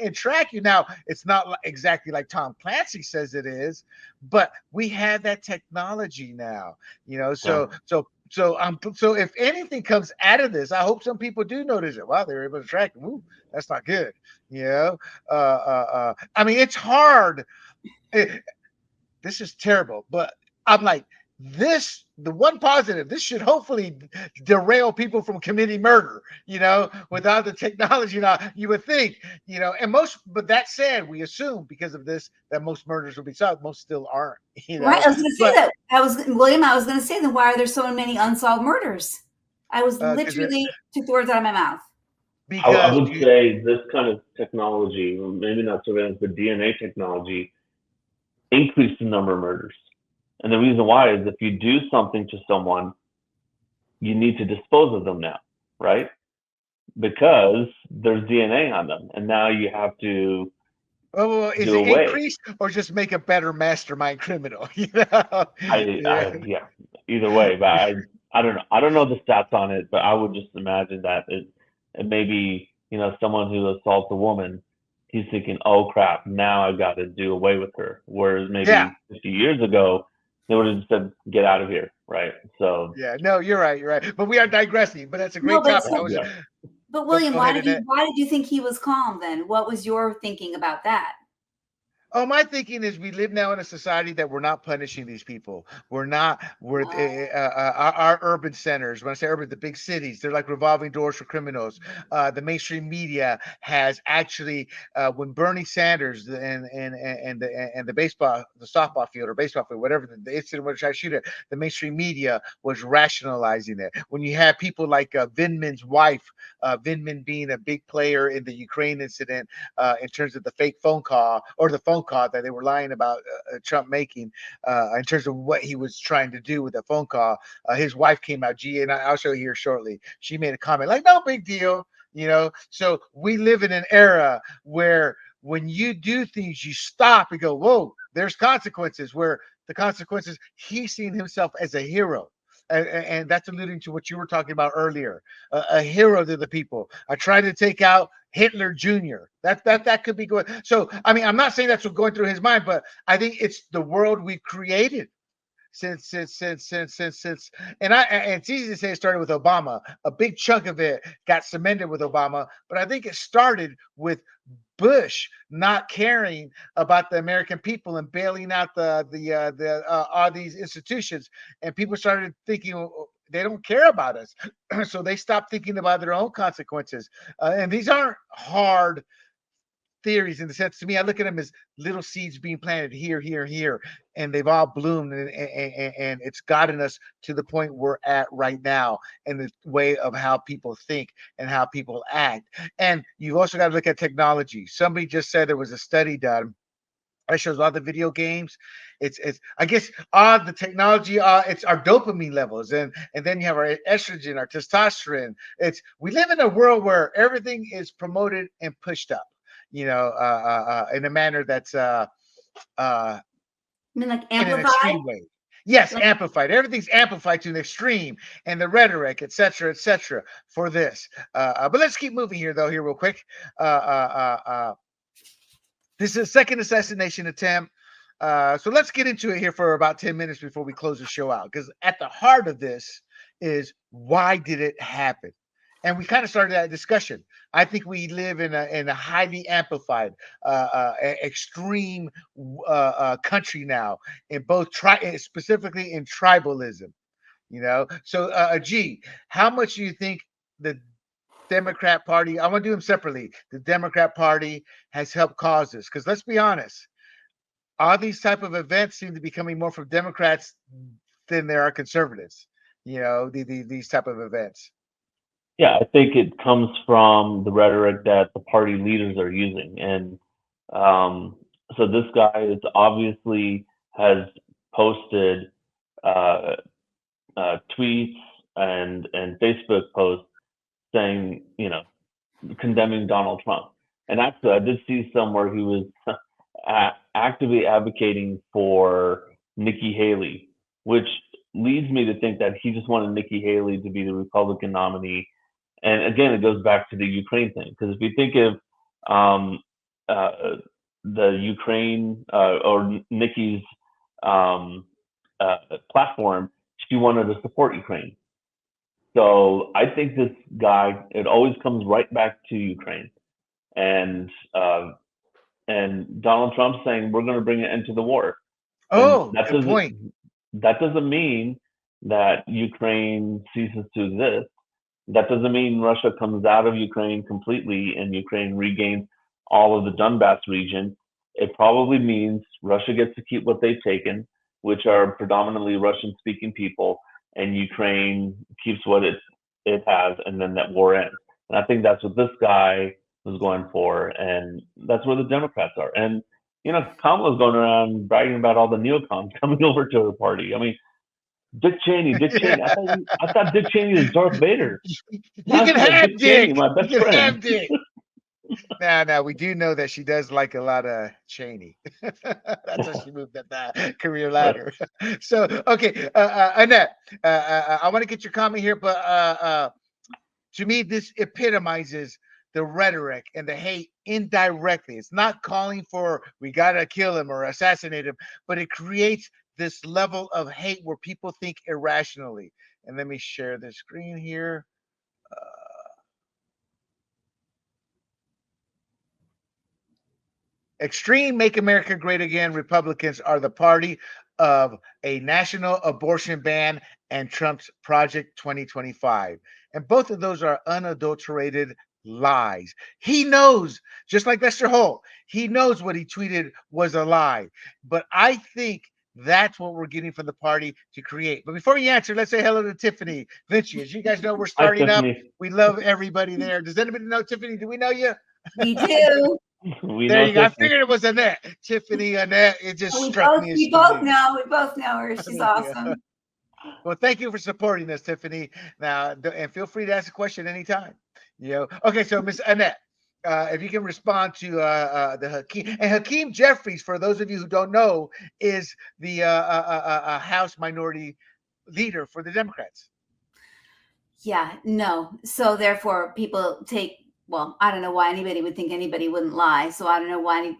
and track you. Now, it's not exactly like Tom Clancy says it is, but we have that technology now. So if anything comes out of this, I hope some people do notice it. Wow, they're able to track. Ooh, that's not good. I mean, it's hard. This is terrible, but I'm like, the one positive, this should hopefully derail people from committing murder, without the technology. You would think, but that said, we assume because of this that most murders will be solved. Most still aren't, Right. I was going to say that. William, I was going to say, then why are there so many unsolved murders? I was literally took the words out of my mouth. I would say this kind of technology, maybe not surveillance, but DNA technology, increased the number of murders. And the reason why is if you do something to someone, you need to dispose of them now, right? Because there's DNA on them, and now you have to. Well, is it increased or just make a better mastermind criminal? Yeah. Either way, but I don't know. I don't know the stats on it, but I would just imagine that it maybe someone who assaults a woman, he's thinking, oh crap, now I've got to do away with her. Whereas maybe a few years ago, they would have just said, get out of here, right? So no, you're right. But we are digressing. But that's a great topic. But William, why did you think he was calm then? What was your thinking about that? Oh, my thinking is we live now in a society that we're not punishing these people. Our urban centers, when I say urban, the big cities, they're like revolving doors for criminals. The mainstream media has actually, when Bernie Sanders and the softball field or baseball field, whatever the incident was, I shoot it, the mainstream media was rationalizing it. When you have people like Vindman's wife, Vindman being a big player in the Ukraine incident, in terms of the fake phone call or the phone call that they were lying about Trump making, in terms of what he was trying to do with the phone call. His wife came out, and I'll show you here shortly. She made a comment like, no big deal, So we live in an era where when you do things, you stop and go, whoa, there's consequences, where the consequences, he's seen himself as a hero. And that's alluding to what you were talking about earlier, a hero to the people. I tried to take out Hitler Jr. That could be going. So I mean, I'm not saying that's what's going through his mind, but I think it's the world we've created since. And it's easy to say it started with Obama. A big chunk of it got cemented with Obama, but I think it started with Bush not caring about the American people and bailing out all these institutions, and people started thinking they don't care about us, so they stopped thinking about their own consequences. And these aren't hard theories in the sense, to me, I look at them as little seeds being planted here, and they've all bloomed, and it's gotten us to the point we're at right now, and the way of how people think and how people act. And you've also got to look at technology. Somebody just said there was a study done that shows all the video games. It's I guess all the technology, it's our dopamine levels, and then you have our estrogen, our testosterone. We live in a world where everything is promoted and pushed up, in a manner that's I mean, like in an amplified? extreme way. Yes, amplified. Everything's amplified to the extreme, and the rhetoric, etc., for this. But let's keep moving here, though. Here, real quick. This is a second assassination attempt. So let's get into it here for about 10 minutes before we close the show out. Because at the heart of this is, why did it happen? And we kind of started that discussion. I think we live in a highly amplified, extreme country now, in both specifically in tribalism. So G, how much do you think the Democrat Party, I want to do them separately, the Democrat Party has helped cause this? Because let's be honest, all these type of events seem to be coming more from Democrats than there are conservatives. These type of events. Yeah, I think it comes from the rhetoric that the party leaders are using. And so this guy is obviously has posted tweets and Facebook posts saying, condemning Donald Trump. And actually, I did see somewhere he was actively advocating for Nikki Haley, which leads me to think that he just wanted Nikki Haley to be the Republican nominee. And again, it goes back to the Ukraine thing, because if you think of the Ukraine or Nikki's platform, she wanted to support Ukraine. So I think this guy, it always comes right back to Ukraine, and Donald Trump saying we're going to bring an end to the war. Oh, good point. That doesn't mean that Ukraine ceases to exist. That doesn't mean Russia comes out of Ukraine completely and Ukraine regains all of the Donbass region. It probably means Russia gets to keep what they've taken, which are predominantly Russian-speaking people, and Ukraine keeps what it has, and then that war ends. And I think that's what this guy was going for, and that's where the Democrats are. And Kamala's going around bragging about all the neocons coming over to her party. I mean, Dick Cheney. I thought Dick Cheney was Darth Vader. You can have Dick Cheney, my best friend. Have Dick. Now we do know that she does like a lot of Cheney. That's how she moved up that career ladder. Right. So, okay, Annette, I want to get your comment here, but to me, this epitomizes the rhetoric and the hate indirectly. It's not calling for we gotta kill him or assassinate him, but it creates this level of hate where people think irrationally. And let me share the screen here. Extreme Make America Great Again Republicans are the party of a national abortion ban and Trump's Project 2025. And both of those are unadulterated lies. He knows, just like Lester Holt, he knows what he tweeted was a lie. But I think that's what we're getting from the party to create. But before you answer, let's say hello to Tiffany Vinci. As you guys know, we're starting up. We love everybody there. Does anybody know Tiffany? Do we know you? We do. There you go. I figured it was Annette. Tiffany, Annette. It just struck me as we both know. We both know her. She's awesome. Well, thank you for supporting us, Tiffany. Now, and feel free to ask a question anytime. Okay, so Miss Annette, if you can respond to the Hakeem. And Hakeem Jeffries, for those of you who don't know, is the House Minority Leader for the Democrats. Yeah, no. So therefore, people take. Well, I don't know why anybody would think anybody wouldn't lie. So I don't know why,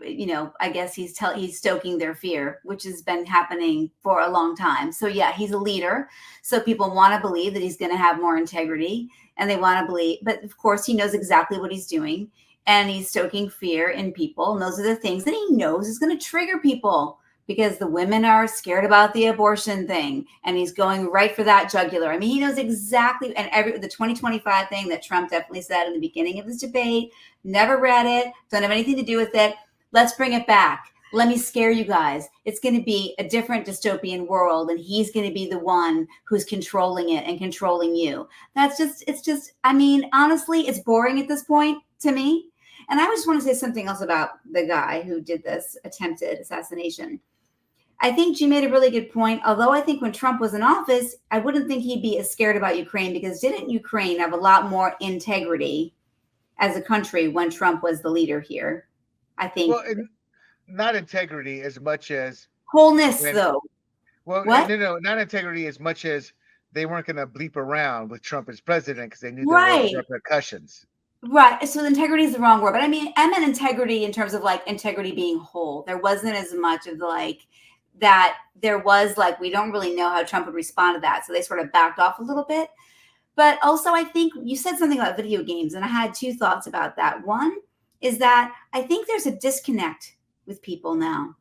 I guess he's stoking their fear, which has been happening for a long time. So yeah, he's a leader. So people want to believe that he's going to have more integrity, and they want to believe, but of course he knows exactly what he's doing, and he's stoking fear in people. And those are the things that he knows is going to trigger people, because the women are scared about the abortion thing, and he's going right for that jugular. I mean, he knows exactly, and the 2025 thing that Trump definitely said in the beginning of this debate, never read it, don't have anything to do with it. Let's bring it back. Let me scare you guys. It's going to be a different dystopian world, and he's going to be the one who's controlling it and controlling you. It's just, I mean, honestly, it's boring at this point to me. And I just want to say something else about the guy who did this attempted assassination. I think G made a really good point. Although I think when Trump was in office, I wouldn't think he'd be as scared about Ukraine, because didn't Ukraine have a lot more integrity as a country when Trump was the leader here? I think. Well, not integrity as much as wholeness, though. Well, What? no, not integrity as much as they weren't going to bleep around with Trump as president because they knew there were Right. repercussions. Right. So integrity is the wrong word, but I mean, I meant integrity in terms of like integrity being whole. There wasn't as much of the like that there was like, we don't really know how Trump would respond to that. So they sort of backed off a little bit. But also, I think you said something about video games, and I had two thoughts about that. One is that I think there's a disconnect with people now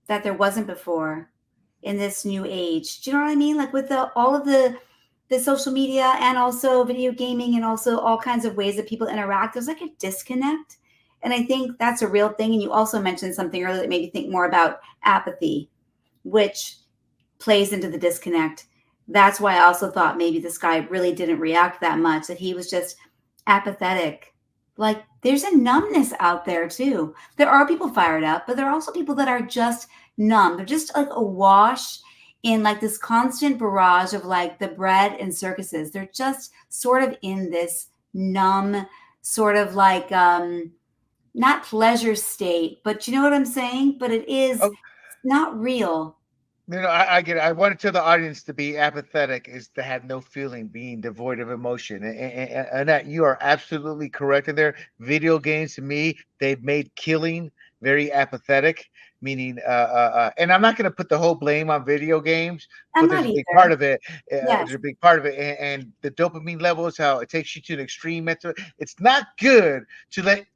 that there wasn't before in this new age. Do you know what I mean? Like with all of the social media and also video gaming and also all kinds of ways that people interact, there's like a disconnect. And I think that's a real thing. And you also mentioned something earlier that made me think more about apathy, which plays into the disconnect. That's why I also thought maybe this guy really didn't react that much, that he was just apathetic. Like there's a numbness out there too. There are people fired up, but there are also people that are just numb. They're just like awash in like this constant barrage of like the bread and circuses. They're just sort of in this numb, sort of like not pleasure state, but you know what I'm saying? But it is Oh, not real. I get it. I want to tell the audience to be apathetic is to have no feeling, being devoid of emotion. And that you are absolutely correct in there. Video games to me, they've made killing very apathetic, meaning, and I'm not going to put the whole blame on video games, I'm but there's not a big part either. of it. Yes. There's a big part of it. And the dopamine levels, how it takes you to an extreme mental. It's not good to let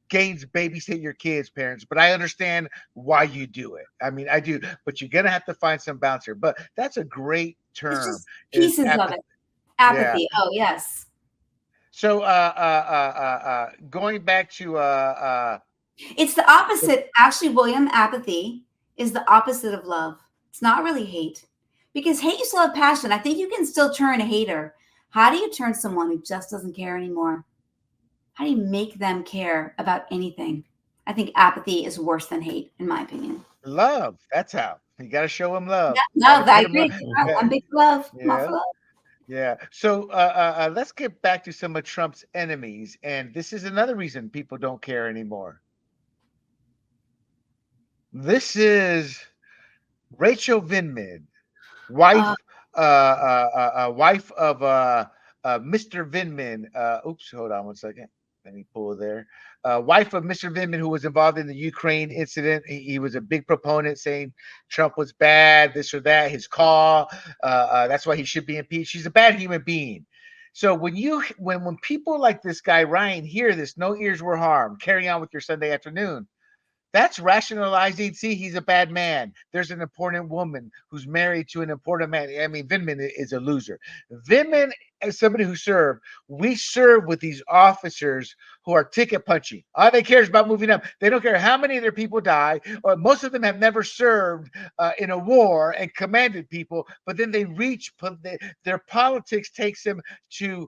games babysit your kids, parents, but I understand why you do it. I mean, I do, but you're gonna have to find some bounce here. But that's a great It's term. just Is pieces of apathy? it. Yeah. Apathy. Oh, yes. So, going back to It's the opposite. Actually, William, apathy is the opposite of love. It's not really hate. Because hate, you still have passion. I think you can still turn a hater. How do you turn someone who just doesn't care anymore? How do you make them care about anything? I think apathy is worse than hate, in my opinion. love. That's how you got to show them love. Yeah, Got to love. I put them. agree. I'm big for love. I'm all Yeah, for love. yeah. So, let's get back to some of Trump's enemies, and this is another reason people don't care anymore. This is Rachel Vindman, Uh, wife of Mr. Vindman. Oops, hold on one second. Let me pull there. Wife of Mr. Vindman, who was involved in the Ukraine incident. He was a big proponent saying Trump was bad, this or that. His call. That's why he should be impeached. She's a bad human being. So when people like this guy Ryan hear this, no ears were harmed. Carry on with your Sunday afternoon. That's rationalizing. See, he's a bad man. There's an important woman who's married to an important man. I mean, Vindman is a loser. Vindman, as somebody who served, we serve with these officers who are ticket punching. All they care is about moving up. They don't care how many of their people die, or most of them have never served in a war and commanded people, but then they reach, their politics takes them to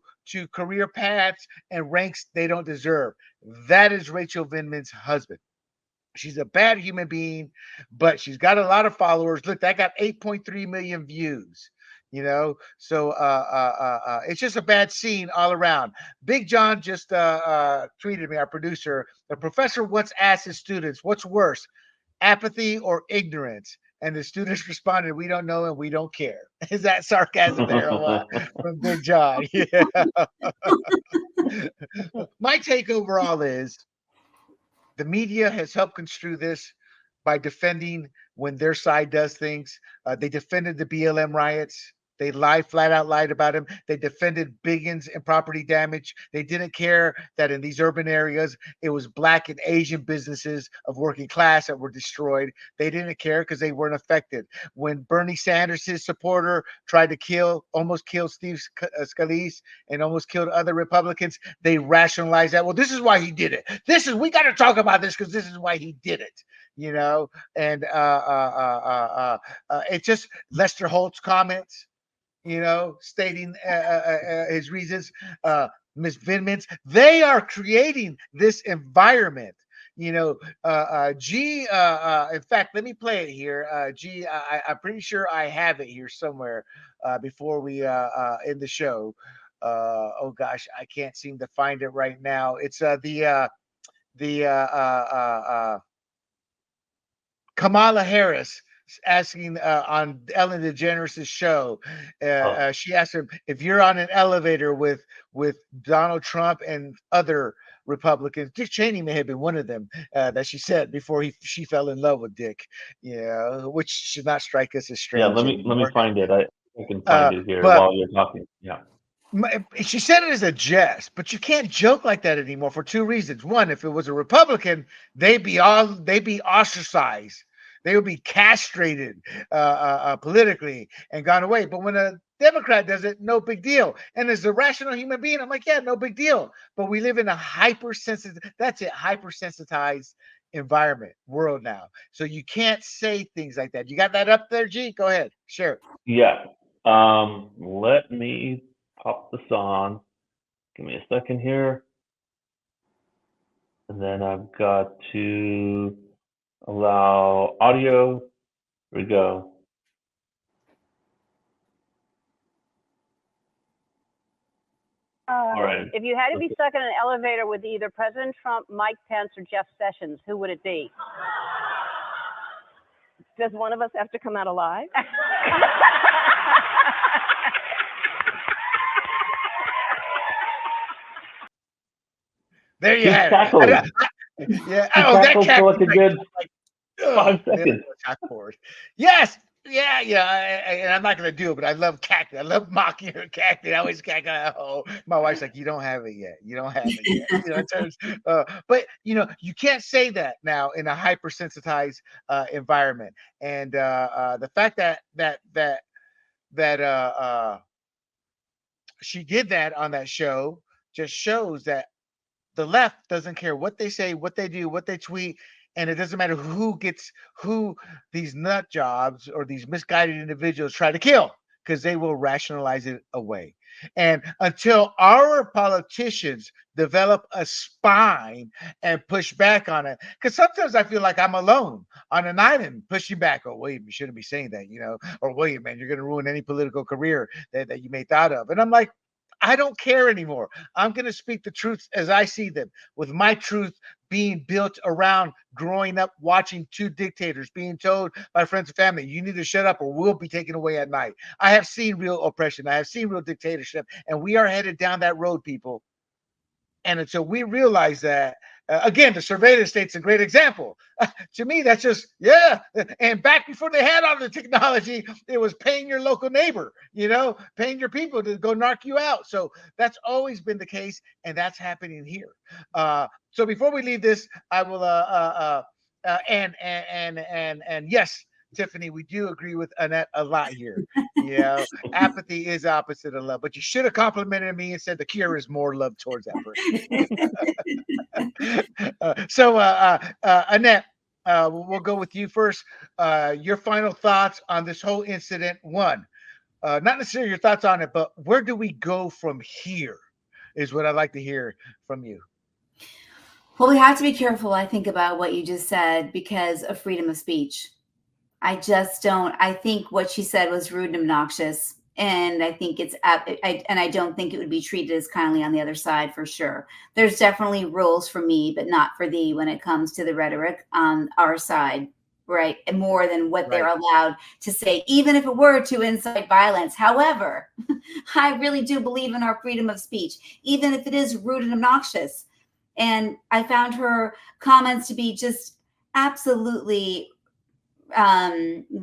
career paths and ranks they don't deserve. That is Rachel Vindman's husband. She's a bad human being, but she's got a lot of followers. Look, that got 8.3 million views. So it's just a bad scene all around. Big John just tweeted me, our producer. The professor once asked his students, "What's worse, apathy or ignorance?" And the students responded, "We don't know and we don't care." Is that sarcasm there or what? From Big John. Yeah. My take overall is the media has helped construe this by defending when their side does things. They defended the BLM riots. They flat out lied about him. They defended Biggins and property damage. They didn't care that in these urban areas, it was Black and Asian businesses of working class that were destroyed. They didn't care because they weren't affected. When Bernie Sanders' supporter tried to almost kill Steve Scalise and almost killed other Republicans, they rationalized that. Well, this is why he did it. We got to talk about this because this is why he did it. And it's just Lester Holt's comments, stating his reasons. Ms. Vindman's, they are creating this environment. In fact, let me play it here. I'm pretty sure I have it here somewhere before we end the show. Oh gosh, I can't seem to find it right now. It's the Kamala Harris asking on Ellen DeGeneres' show. She asked him, if you're on an elevator with Donald Trump and other Republicans, Dick Cheney may have been one of them, that she said before she fell in love with Dick, which should not strike us as Yeah, strange let me anymore. find it. I can find it here But while you're talking. Yeah. she said it as a jest, but you can't joke like that anymore for two reasons. One, if it was a Republican, they'd be ostracized. They would be castrated politically and gone away. But when a Democrat does it, no big deal. And as a rational human being, I'm like, yeah, no big deal. But we live in a hypersensitized environment world now. So you can't say things like that. You got that up there, G? Go ahead. Sure. Yeah. Let me pop this on. Give me a second here. And then I've got to allow audio. Here we go. All right. If you had to be stuck in an elevator with either President Trump, Mike Pence, or Jeff Sessions, who would it be? Does one of us have to come out alive? There you He's have cackling. it. Yeah. He Oh, that cackled cat for like a good like 5 seconds. Yes. Yeah. And I'm not gonna do it, but I love cackling. I love mocking her cackling. I always cackle. Oh, my wife's like, you don't have it yet. You don't have it yet. In terms, but you can't say that now in a hypersensitized environment. And the fact that she did that on that show just shows that the left doesn't care what they say, what they do, what they tweet, and it doesn't matter who these nut jobs or these misguided individuals try to kill, because they will rationalize it away. And until our politicians develop a spine and push back on it, because sometimes I feel like I'm alone on an island pushing back. Oh, William, you shouldn't be saying that, or William, man, you're going to ruin any political career that you may thought of. And I'm like, I don't care anymore. I'm going to speak the truth as I see them, with my truth being built around growing up watching two dictators, being told by friends and family, you need to shut up or we'll be taken away at night. I have seen real oppression. I have seen real dictatorship, and we are headed down that road, people. And until we realize that, again, the surveillance state's a great example. To me, that's just, yeah. And back before they had all the technology, it was paying your local neighbor, paying your people to go narc you out. So that's always been the case, and that's happening here. So before we leave this, I will, and yes, Tiffany, we do agree with Annette a lot here. Apathy is opposite of love, but you should have complimented me and said the cure is more love towards that person. So Annette, we'll go with you first. Your final thoughts on this whole incident. One, not necessarily your thoughts on it, but where do we go from here is what I'd like to hear from you. Well, we have to be careful, I think, about what you just said because of freedom of speech. I think what she said was rude and obnoxious. And I think I don't think it would be treated as kindly on the other side for sure. There's definitely rules for me, but not for thee when it comes to the rhetoric on our side, right? And more than what they're allowed to say, even if it were to incite violence. However, I really do believe in our freedom of speech, even if it is rude and obnoxious. And I found her comments to be just absolutely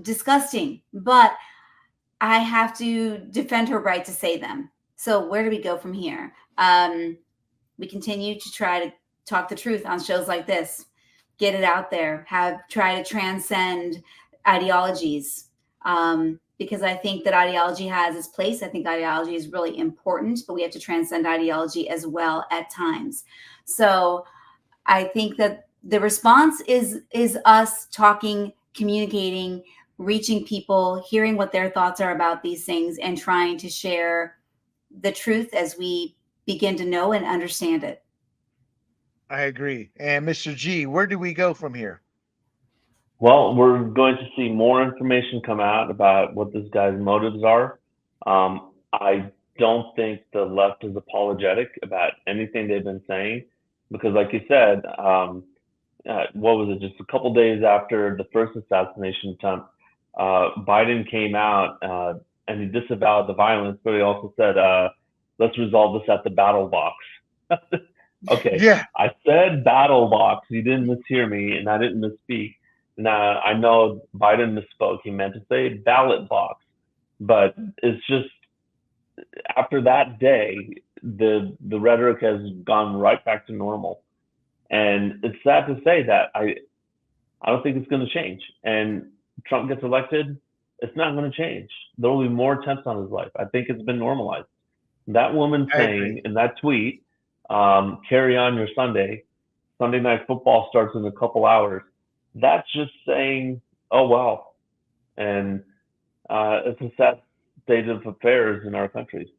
disgusting, but I have to defend her right to say them. So where do we go from here? We continue to try to talk the truth on shows like this, get it out there, try to transcend ideologies, because I think that ideology has its place. I think ideology is really important, but we have to transcend ideology as well at times. So I think that the response is us talking, communicating, reaching people, hearing what their thoughts are about these things, and trying to share the truth as we begin to know and understand it. I agree. And Mr. G, where do we go from here? Well, we're going to see more information come out about what this guy's motives are. I don't think the left is apologetic about anything they've been saying, because like you said, what was it, just a couple days after the first assassination attempt, Biden came out and he disavowed the violence, but he also said, let's resolve this at the battle box. Okay, Yeah, I said battle box. You didn't mishear me, and I didn't misspeak. Now, I know Biden misspoke. He meant to say ballot box. But it's just after that day, the rhetoric has gone right back to normal. And it's sad to say that I don't think it's going to change. And Trump gets elected, it's not going to change. There will be more attempts on his life. I think it's been normalized. That woman I saying agree. in that tweet, carry on your Sunday, Sunday night football starts in a couple hours. That's just saying, oh, well. And it's a sad state of affairs in our country.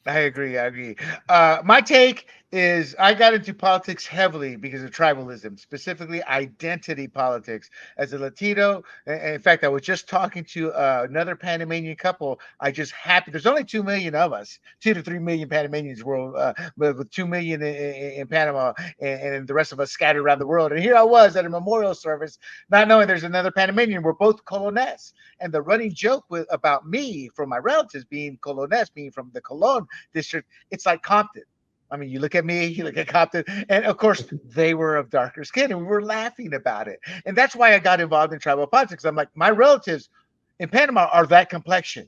I agree. I agree. My take is I got into politics heavily because of tribalism, specifically identity politics. As a Latino, in fact, I was just talking to another Panamanian couple. I just happened. There's only 2 million of us, 2 to 3 million Panamanians world, with 2 million in Panama, and the rest of us scattered around the world. And here I was at a memorial service, not knowing there's another Panamanian. We're both Colones, and the running joke about me from my relatives being Colones, being from the Colon district, it's like Compton. I mean, you look at me, you look at Compton, and of course, they were of darker skin, and we were laughing about it. And that's why I got involved in tribal politics. I'm like, my relatives in Panama are that complexion.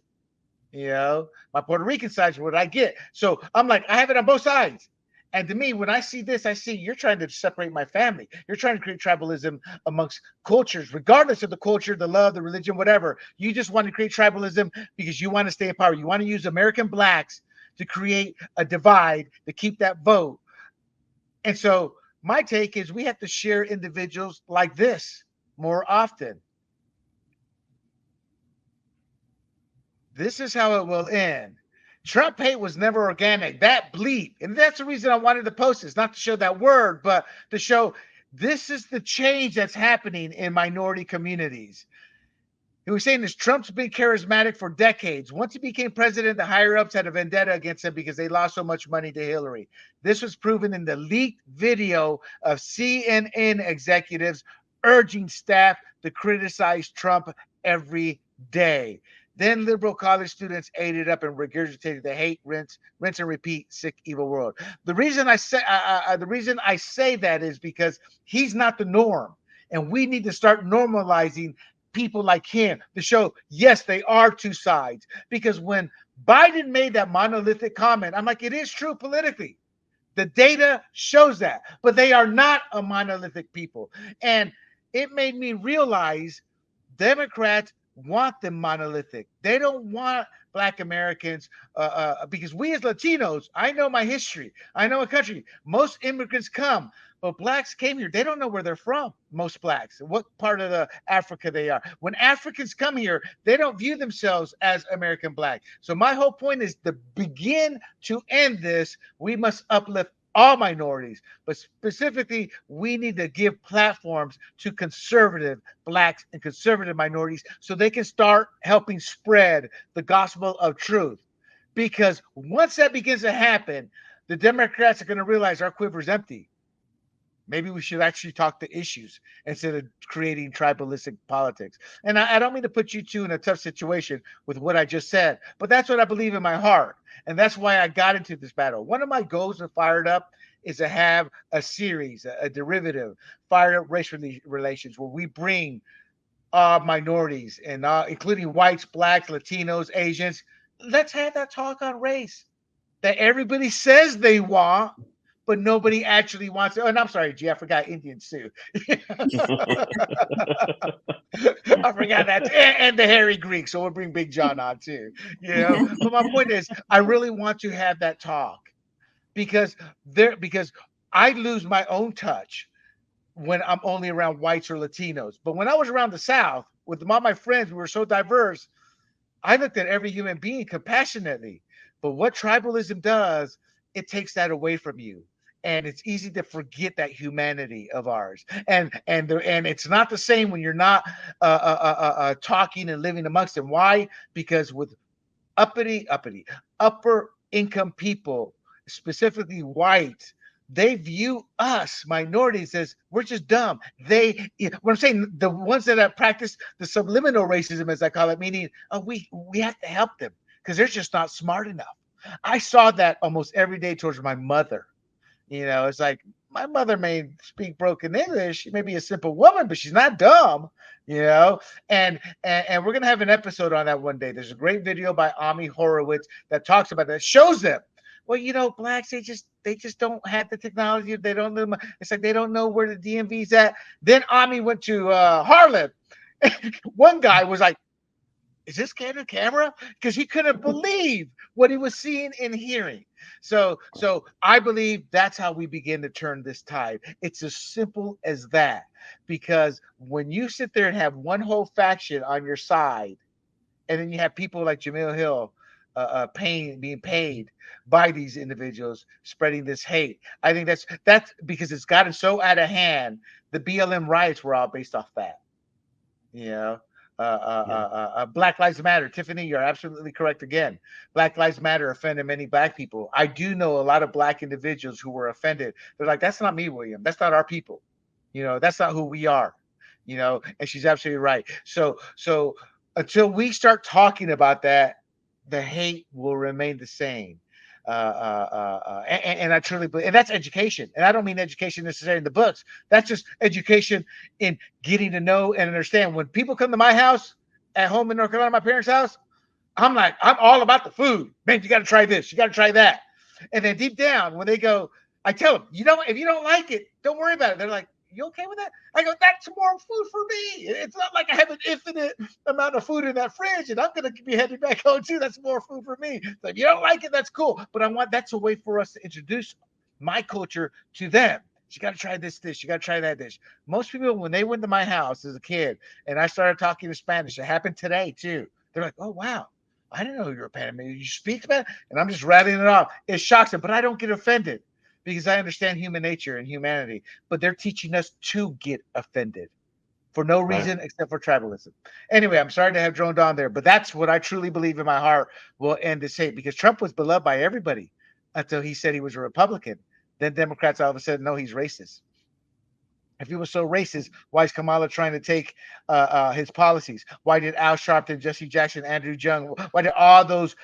My Puerto Rican side is what I get. So I'm like, I have it on both sides. And to me, when I see this, I see you're trying to separate my family. You're trying to create tribalism amongst cultures, regardless of the culture, the love, the religion, whatever. You just want to create tribalism because you want to stay in power. You want to use American blacks to create a divide to keep that vote. And so my take is we have to share individuals like this more often. This is how it will end. Trump hate was never organic. That bleep. And that's the reason I wanted to post this, not to show that word, but to show this is the change that's happening in minority communities. He was saying this: Trump's been charismatic for decades. Once he became president, the higher ups had a vendetta against him because they lost so much money to Hillary. This was proven in the leaked video of CNN executives urging staff to criticize Trump every day. Then liberal college students ate it up and regurgitated the hate, rinse, and repeat, sick, evil world. The reason I say that is because he's not the norm, and we need to start normalizing people like him to show, yes, they are two sides. Because when Biden made that monolithic comment, I'm like, it is true politically. The data shows that, but they are not a monolithic people. And it made me realize Democrats want them monolithic. They don't want Black Americans because we as Latinos, I know my history. I know a country. Most immigrants come, but Blacks came here. They don't know where they're from. Most Blacks, what part of the Africa they are. When Africans come here, they don't view themselves as American Black. So my whole point is to begin to end this, we must uplift all minorities, but specifically, we need to give platforms to conservative Blacks and conservative minorities so they can start helping spread the gospel of truth. Because once that begins to happen, the Democrats are going to realize our quiver is empty. Maybe we should actually talk to issues instead of creating tribalistic politics. And I don't mean to put you two in a tough situation with what I just said, but that's what I believe in my heart. And that's why I got into this battle. One of my goals with Fired Up is to have a series, a derivative, Fired Up Race Relations, where we bring minorities and including whites, blacks, Latinos, Asians. Let's have that talk on race that everybody says they want, but nobody actually wants it. Oh, and I'm sorry, G, I forgot Indians too. I forgot that. And the hairy Greek. So we'll bring Big John on too. But my point is, I really want to have that talk because I lose my own touch when I'm only around whites or Latinos. But when I was around the South with all my friends, we were so diverse. I looked at every human being compassionately. But what tribalism does, it takes that away from you. And it's easy to forget that humanity of ours, and it's not the same when you're not talking and living amongst them. Why? Because with upper income people, specifically white, they view us minorities as we're just dumb. What I'm saying, the ones that have practiced the subliminal racism, as I call it, meaning we have to help them because they're just not smart enough. I saw that almost every day towards my mother. It's like my mother may speak broken English. She may be a simple woman, but she's not dumb. And we're gonna have an episode on that one day. There's a great video by Ami Horowitz that talks about that, shows them. Well, blacks, they just don't have the technology. They don't know. It's like they don't know where the DMV's at. Then Ami went to Harlem. One guy was like, is this camera? Because he couldn't believe what he was seeing and hearing. So I believe that's how we begin to turn this tide. It's as simple as that. Because when you sit there and have one whole faction on your side, and then you have people like Jamil Hill being paid by these individuals spreading this hate, I think that's because it's gotten so out of hand. The BLM riots were all based off that. Black Lives Matter. Tiffany, you're absolutely correct again. Black Lives Matter offended many black people. I do know a lot of black individuals who were offended. They're like, that's not me, William. That's not our people. That's not who we are. And she's absolutely right. So until we start talking about that, the hate will remain the same. And I truly believe, and that's education. And I don't mean education necessarily in the books. That's just education in getting to know and understand. When people come to my house at home in North Carolina, my parents' house, I'm all about the food. Man, you got to try this. You got to try that. And then deep down, when they go, I tell them, if you don't like it, don't worry about it. They're like, you okay with that? I go, that's more food for me. It's not like I have an infinite amount of food in that fridge and I'm going to be heading back home too. That's more food for me. So if you don't like it, that's cool. But that's a way for us to introduce my culture to them. You got to try this dish. You got to try that dish. Most people, when they went to my house as a kid and I started talking in Spanish, it happened today too. They're like, oh, wow. I didn't know you were a Panamanian. You speak Spanish? And I'm just rattling it off. It shocks them, but I don't get offended. Because I understand human nature and humanity, but they're teaching us to get offended for no reason except for tribalism. Anyway, I'm sorry to have droned on there, but that's what I truly believe in my heart will end this hate, because Trump was beloved by everybody until he said he was a Republican. Then Democrats all of a sudden, no, he's racist. If he was so racist, why is Kamala trying to take his policies? Why did Al Sharpton, Jesse Jackson, Andrew Young, why did all those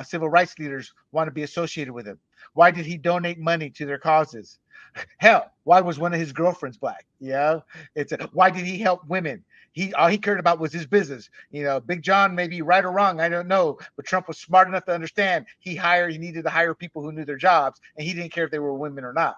civil rights leaders want to be associated with him? Why did he donate money to their causes? Hell, why was one of his girlfriends black? Why did he help women? All he cared about was his business. Big John may be right or wrong, I don't know, but Trump was smart enough to understand he needed to hire people who knew their jobs, and he didn't care if they were women or not.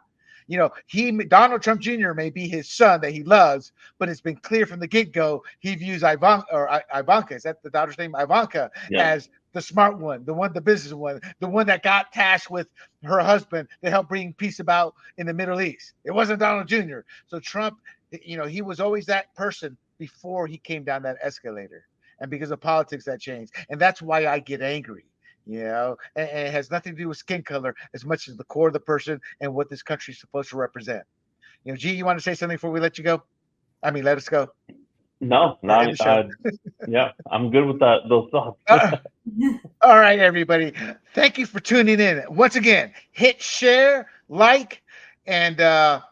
Donald Trump Jr. may be his son that he loves, but it's been clear from the get-go he views Ivanka, is that the daughter's name? Ivanka, as the smart one, the business one, the one that got tasked with her husband to help bring peace about in the Middle East. It wasn't Donald Jr. So Trump, he was always that person before he came down that escalator. And because of politics, that changed. And that's why I get angry. And it has nothing to do with skin color as much as the core of the person and what this country is supposed to represent. G, you want to say something before we let you go? Let us go. No, yeah, I'm good with those thoughts. All right, everybody. Thank you for tuning in. Once again, hit share, like, and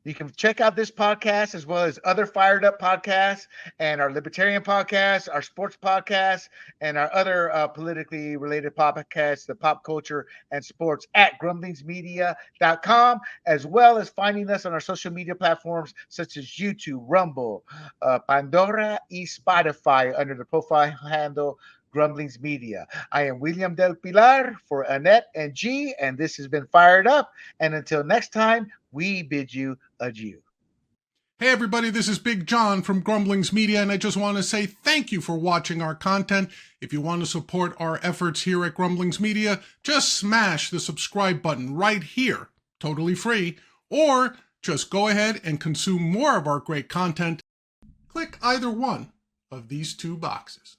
you can check out this podcast as well as other Fired Up podcasts and our Libertarian podcast, our sports podcast, and our other politically related podcasts, the pop culture and sports at grumblingsmedia.com, as well as finding us on our social media platforms such as YouTube, Rumble, Pandora, and Spotify under the profile handle Grumblings Media. I am William Del Pilar for Annette and G, and this has been Fired Up. And until next time, we bid you adieu. Hey everybody, this is Big John from Grumblings Media, and I just want to say thank you for watching our content. If you want to support our efforts here at Grumblings Media, just smash the subscribe button right here, totally free, or just go ahead and consume more of our great content. Click either one of these two boxes.